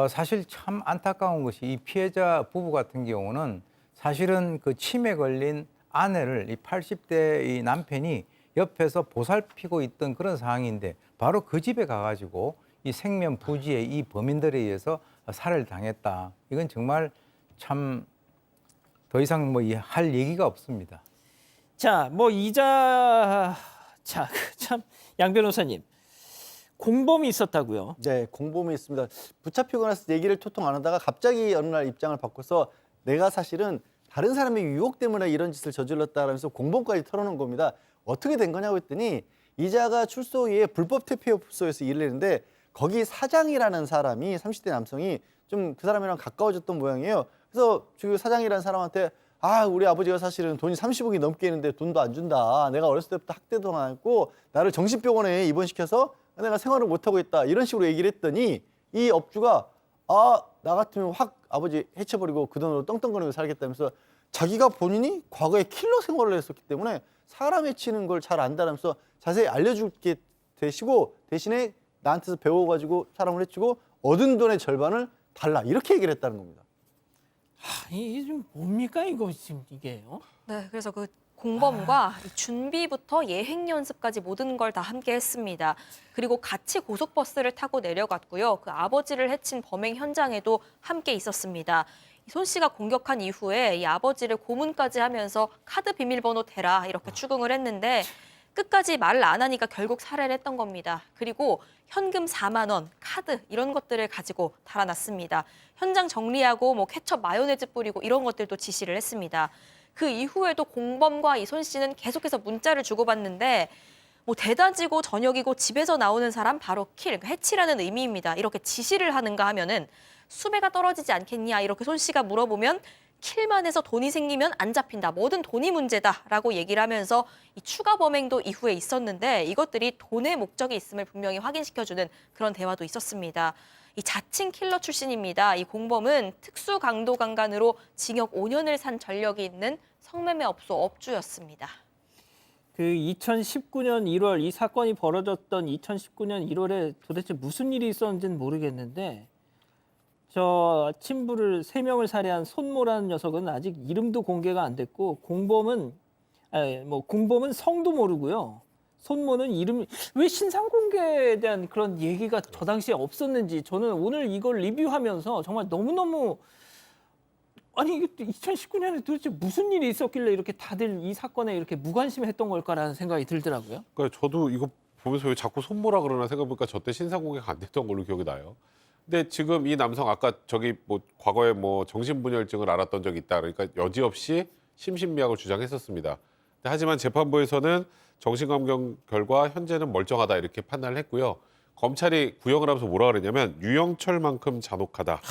사실 참 안타까운 것이 이 피해자 부부 같은 경우는 사실은 그 치매 걸린 아내를 이 80대 이 남편이 옆에서 보살피고 있던 그런 상황인데 바로 그 집에 가가지고 이 생면 부지에 이 범인들에 의해서 살해를 당했다. 이건 정말 참 더 이상 뭐 할 얘기가 없습니다. 자, 참 양 변호사님. 공범이 있었다고요? 네, 공범이 있습니다. 붙잡히고 나서 얘기를 토통 안 하다가 갑자기 어느 날 입장을 바꿔서 내가 사실은 다른 사람의 유혹 때문에 이런 짓을 저질렀다라면서 공범까지 털어놓은 겁니다. 어떻게 된 거냐고 했더니 이자가 출소위에 불법 퇴폐업소에서 일을 했는데 거기 사장이라는 사람이 30대 남성이 좀 그 사람이랑 가까워졌던 모양이에요. 그래서 그 사장이라는 사람한테 우리 아버지가 사실은 돈이 30억이 넘게 있는데 돈도 안 준다. 내가 어렸을 때부터 학대도 당했고 나를 정신병원에 입원시켜서 내가 생활을 못하고 있다. 이런 식으로 얘기를 했더니 이 업주가 나 같으면 확 아버지 해쳐버리고 그 돈으로 떵떵거리며 살겠다면서 자기가 본인이 과거에 킬러 생활을 했었기 때문에 사람 해치는 걸 잘 안다면서 자세히 알려줄게 되시고 대신에 나한테서 배워가지고 사람을 해치고 얻은 돈의 절반을 달라 이렇게 얘기를 했다는 겁니다. 이게 좀 뭡니까 이거 지금 이게요? 네, 그래서 그 공범과 이 준비부터 예행 연습까지 모든 걸 다 함께 했습니다. 그리고 같이 고속버스를 타고 내려갔고요. 그 아버지를 해친 범행 현장에도 함께 있었습니다. 손 씨가 공격한 이후에 이 아버지를 고문까지 하면서 카드 비밀번호 대라 이렇게 추궁을 했는데 끝까지 말을 안 하니까 결국 살해를 했던 겁니다. 그리고 현금 4만 원, 카드 이런 것들을 가지고 달아났습니다. 현장 정리하고 뭐 케첩, 마요네즈 뿌리고 이런 것들도 지시를 했습니다. 그 이후에도 공범과 이 손 씨는 계속해서 문자를 주고받는데 뭐 대낮이고 저녁이고 집에서 나오는 사람 바로 킬, 해치라는 의미입니다. 이렇게 지시를 하는가 하면은 수배가 떨어지지 않겠냐 이렇게 손 씨가 물어보면 킬만 해서 돈이 생기면 안 잡힌다. 뭐든 돈이 문제다라고 얘기를 하면서 이 추가 범행도 이후에 있었는데 이것들이 돈의 목적이 있음을 분명히 확인시켜주는 그런 대화도 있었습니다. 이 자칭 킬러 출신입니다. 이 공범은 특수 강도 강간으로 징역 5년을 산 전력이 있는 성매매 업소 업주였습니다. 그 2019년 1월 이 사건이 벌어졌던 2019년 1월에 도대체 무슨 일이 있었는지는 모르겠는데 저 친부를 3명을 살해한 손모라는 녀석은 아직 이름도 공개가 안 됐고 공범은 성도 모르고요. 손모는 이름 왜 신상 공개에 대한 그런 얘기가 저 당시에 없었는지 저는 오늘 이걸 리뷰하면서 정말 너무너무 아니 이게 2019년에 도대체 무슨 일이 있었길래 이렇게 다들 이 사건에 이렇게 무관심했던 걸까라는 생각이 들더라고요. 그러니까 저도 이거 보면서 왜 자꾸 손모라 그러나 생각해보니까 저때 신상 공개가 안 됐던 걸로 기억이 나요. 근데 지금 이 남성 아까 저기 뭐 과거에 뭐 정신분열증을 앓았던 적이 있다 그러니까 여지없이 심신미약을 주장했었습니다. 하지만 재판부에서는 정신감정 결과 현재는 멀쩡하다 이렇게 판단을 했고요. 검찰이 구형을 하면서 뭐라 그랬냐면 유영철만큼 잔혹하다.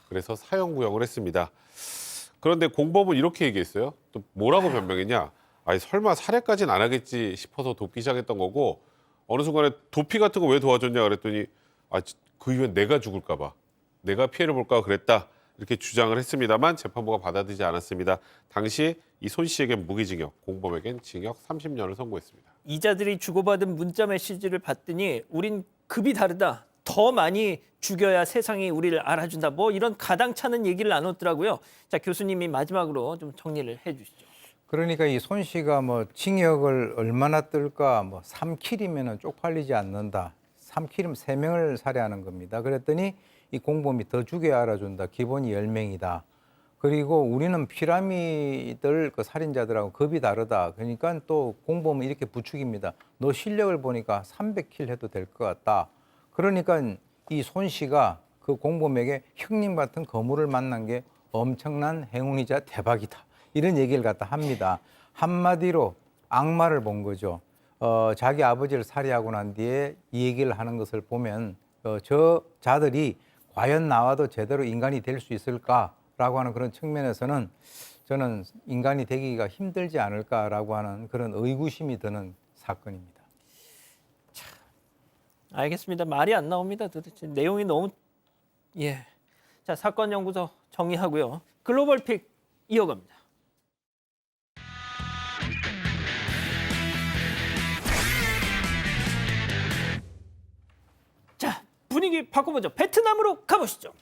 그래서 사형 구형을 했습니다. 그런데 공범은 이렇게 얘기했어요. 또 뭐라고 변명했냐? 아니 설마 살해까지는 안 하겠지 싶어서 돕기 시작했던 거고 어느 순간에 도피 같은 거 왜 도와줬냐 그랬더니 그 이후엔 내가 죽을까 봐. 내가 피해를 볼까 그랬다. 이렇게 주장을 했습니다만 재판부가 받아들이지 않았습니다. 당시 이 손 씨에겐 무기징역, 공범에겐 징역 30년을 선고했습니다. 이자들이 주고받은 문자 메시지를 봤더니 우린 급이 다르다. 더 많이 죽여야 세상이 우리를 알아준다. 뭐 이런 가당차는 얘기를 나눴더라고요. 자, 교수님이 마지막으로 좀 정리를 해 주시죠. 그러니까 이 손 씨가 뭐 징역을 얼마나 뜰까 뭐 3킬이면은 쪽팔리지 않는다. 3킬이면 3명을 살해하는 겁니다. 그랬더니 이 공범이 더 죽여야 알아준다. 기본이 10명이다. 그리고 우리는 피라미들 그 살인자들하고 급이 다르다. 그러니까 또 공범은 이렇게 부추깁니다. 너 실력을 보니까 300킬 해도 될 것 같다. 그러니까 이 손 씨가 그 공범에게 형님 같은 거물을 만난 게 엄청난 행운이자 대박이다. 이런 얘기를 갖다 합니다. 한마디로 악마를 본 거죠. 자기 아버지를 살해하고 난 뒤에 이 얘기를 하는 것을 보면 저 자들이 과연 나와도 제대로 인간이 될 수 있을까라고 하는 그런 측면에서는 저는 인간이 되기가 힘들지 않을까라고 하는 그런 의구심이 드는 사건입니다. 알겠습니다. 말이 안 나옵니다. 도대체 내용이 너무 자, 사건 연구소 정리하고요. 글로벌 픽 이어갑니다. 자, 분위기 바꿔보죠. 베트남으로 가보시죠.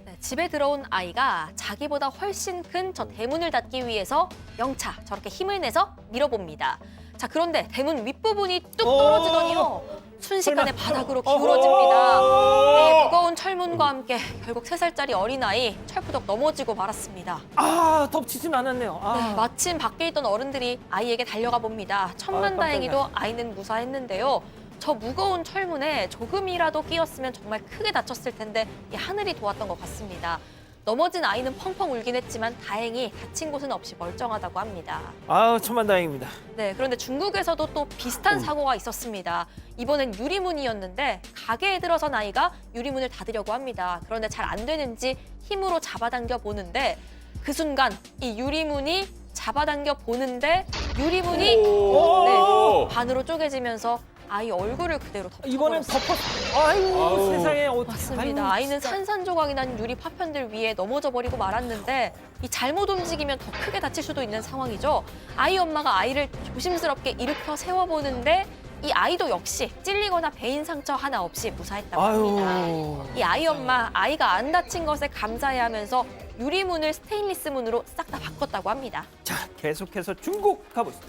네, 집에 들어온 아이가 자기보다 훨씬 큰 저 대문을 닫기 위해서 영차 저렇게 힘을 내서 밀어봅니다. 자, 그런데 대문 윗부분이 뚝 떨어지더니요. 순식간에 바닥으로 기울어집니다. 이 무거운 철문과 함께 결국 3살짜리 어린아이 철푸덕 넘어지고 말았습니다. 덮치진 않았네요. 네, 마침 밖에 있던 어른들이 아이에게 달려가 봅니다. 천만다행히도 아이는 무사했는데요. 저 무거운 철문에 조금이라도 끼었으면 정말 크게 다쳤을 텐데 이 하늘이 도왔던 것 같습니다. 넘어진 아이는 펑펑 울긴 했지만 다행히 다친 곳은 없이 멀쩡하다고 합니다. 천만다행입니다. 네, 그런데 중국에서도 또 비슷한 사고가 있었습니다. 이번엔 유리문이었는데 가게에 들어선 아이가 유리문을 닫으려고 합니다. 그런데 잘 안 되는지 힘으로 잡아당겨 보는데 그 순간 이 유리문이 잡아당겨 보는데 유리문이 반으로 쪼개지면서 아이 얼굴을 그대로 이번엔 덮어버렸습니다. 덮었. 아이고, 아우. 세상에 어떻게. 맞습니다. 아이는 산산조각이 난 유리 파편들 위에 넘어져 버리고 말았는데 이 잘못 움직이면 더 크게 다칠 수도 있는 상황이죠. 아이 엄마가 아이를 조심스럽게 일으켜 세워보는데 이 아이도 역시 찔리거나 베인 상처 하나 없이 무사했다고 합니다. 아유. 이 아이 엄마, 아이가 안 다친 것에 감사해하면서 유리문을 스테인리스 문으로 싹 다 바꿨다고 합니다. 자, 계속해서 중국 가보시죠.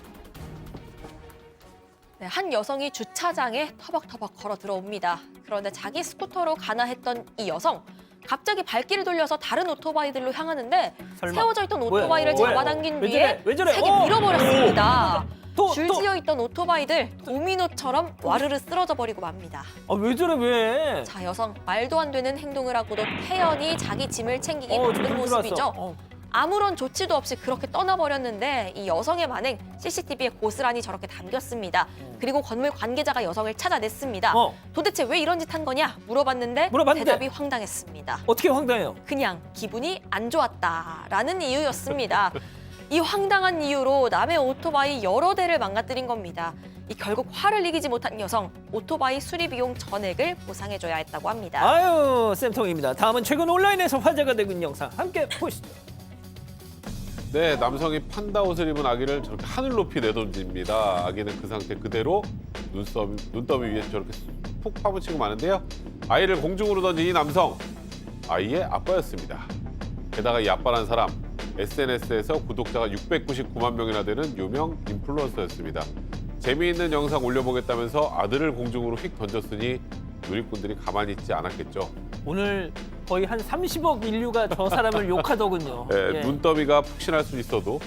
네, 한 여성이 주차장에 터벅터벅 걸어 들어옵니다. 그런데 자기 스쿠터로 가나 했던 이 여성, 갑자기 발길을 돌려서 다른 오토바이들로 향하는데 설마. 세워져 있던 뭐야? 오토바이를 뭐야? 잡아당긴 왜 뒤에 저래? 왜 저래? 세게 어! 밀어버렸습니다. 또, 줄지어 있던 오토바이들 도미노처럼 와르르 쓰러져 버리고 맙니다. 아, 왜 저래, 왜? 자, 여성 말도 안 되는 행동을 하고도 태연히 자기 짐을 챙기기 바쁜 좀 모습이죠. 들어왔어. 아무런 조치도 없이 그렇게 떠나버렸는데 이 여성의 만행 CCTV에 고스란히 저렇게 담겼습니다. 그리고 건물 관계자가 여성을 찾아냈습니다. 도대체 왜 이런 짓 한 거냐 물어봤는데 대답이 황당했습니다. 어떻게 황당해요? 그냥 기분이 안 좋았다라는 이유였습니다. 이 황당한 이유로 남의 오토바이 여러 대를 망가뜨린 겁니다. 결국 화를 이기지 못한 여성, 오토바이 수리 비용 전액을 보상해줘야 했다고 합니다. 아유, 쌤통입니다. 다음은 최근 온라인에서 화제가 되고 있는 영상 함께 보시죠. 네, 남성이 판다 옷을 입은 아기를 저렇게 하늘 높이 내던집니다. 아기는 그 상태 그대로 눈더미 위에 저렇게 푹 파묻히고 마는데요. 아이를 공중으로 던진 이 남성, 아이의 아빠였습니다. 게다가 이 아빠란 사람, SNS에서 구독자가 699만 명이나 되는 유명 인플루언서였습니다. 재미있는 영상 올려보겠다면서 아들을 공중으로 휙 던졌으니 누리꾼들이 가만히 있지 않았겠죠. 오늘 거의 한 30억 인류가 저 사람을 욕하더군요. 네, 예. 눈더미가 푹신할 수 있어도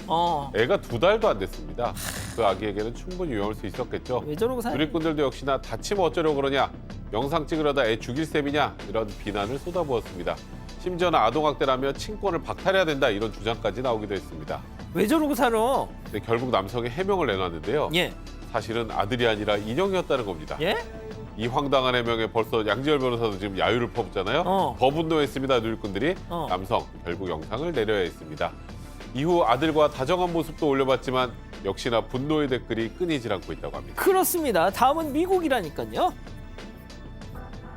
애가 2달도 안 됐습니다. 그 아기에게는 충분히 위험할 수 있었겠죠. 왜 저러고 사는 누리꾼들도 역시나 다치면 어쩌려고 그러냐, 영상 찍으려다 애 죽일 셈이냐, 이런 비난을 쏟아부었습니다. 심지어는 아동학대라며 친권을 박탈해야 된다, 이런 주장까지 나오기도 했습니다. 왜 저러고 살아? 네, 결국 남성이 해명을 내놨는데요. 예. 사실은 아들이 아니라 인형이었다는 겁니다. 예? 이 황당한 해명에 벌써 양지열 변호사도 지금 야유를 퍼붓잖아요. 더 분노했습니다, 누리꾼들이. 남성 결국 영상을 내려야 했습니다. 이후 아들과 다정한 모습도 올려봤지만 역시나 분노의 댓글이 끊이질 않고 있다고 합니다. 그렇습니다. 다음은 미국이라니까요.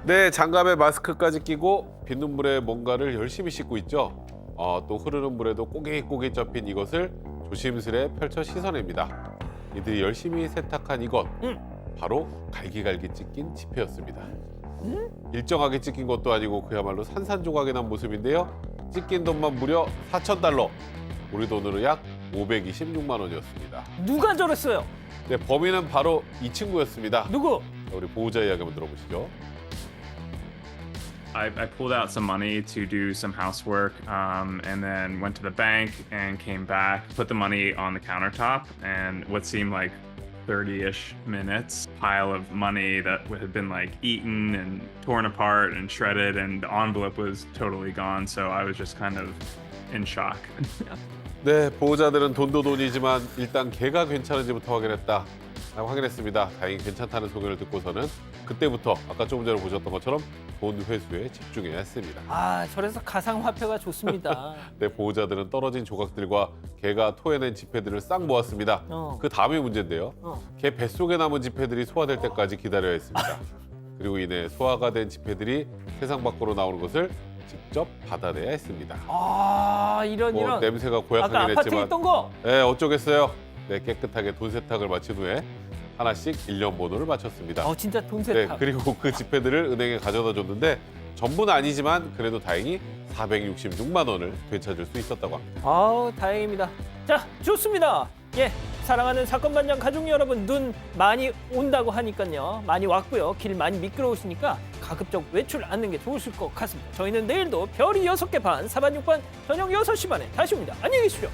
네, 장갑에 마스크까지 끼고 빗눈물에 뭔가를 열심히 씻고 있죠. 또 흐르는 물에도 꼬깃꼬깃 접힌 이것을 조심스레 펼쳐 씻어냅니다. 이들이 열심히 세탁한 이것, 바로 갈기갈기 찢긴 지폐였습니다. 일정하게 찢긴 것도 아니고 그야말로 산산조각이 난 모습인데요. 찢긴 돈만 무려 4,000달러, 우리 돈으로 약 526만 원이었습니다. 누가 저랬어요? 네, 범인은 바로 이 친구였습니다. 누구? 우리 보호자 이야기 한번 들어보시죠. I pulled out some money to do some housework and then went to the bank and came back, put the money on the countertop, and what seemed like 30-ish minutes, pile of money that had been like eaten and torn apart and shredded, and the envelope was totally gone, so I was just kind of in shock. 네, 보호자들은 돈도 돈이지만 일단 걔가 괜찮은지부터 확인했다. 확인했습니다. 다행히 괜찮다는 소견을 듣고서는 그때부터 아까 조금 전에 보셨던 것처럼 돈 회수에 집중해야 했습니다. 아, 저래서 가상화폐가 좋습니다. 네, 보호자들은 떨어진 조각들과 걔가 토해낸 지폐들을 싹 모았습니다. 그 다음이 문제인데요. 걔 뱃속에 남은 지폐들이 소화될 때까지 기다려야 했습니다. 그리고 이내 소화가 된 지폐들이 세상 밖으로 나오는 것을 직접 받아내야 했습니다. 아, 이런. 냄새가 아까 고약하긴 아파트에 했지만 있던 거. 네, 어쩌겠어요. 네, 깨끗하게 돈 세탁을 마친 후에 하나씩 1년 번호를 맞췄습니다. 진짜 돈 네, 세탁. 그리고 그 지폐들을 은행에 가져다 줬는데 전부는 아니지만 그래도 다행히 466만 원을 되찾을 수 있었다고 합니다. 아우, 다행입니다. 자, 좋습니다. 예, 사랑하는 사건 반장 가족 여러분, 눈 많이 온다고 하니까요. 많이 왔고요. 길 많이 미끄러우시니까 가급적 외출 않는 게 좋으실 것 같습니다. 저희는 내일도 별이 6개 반, 4반 6반 저녁 6시 반에 다시 옵니다. 안녕히 계십시오.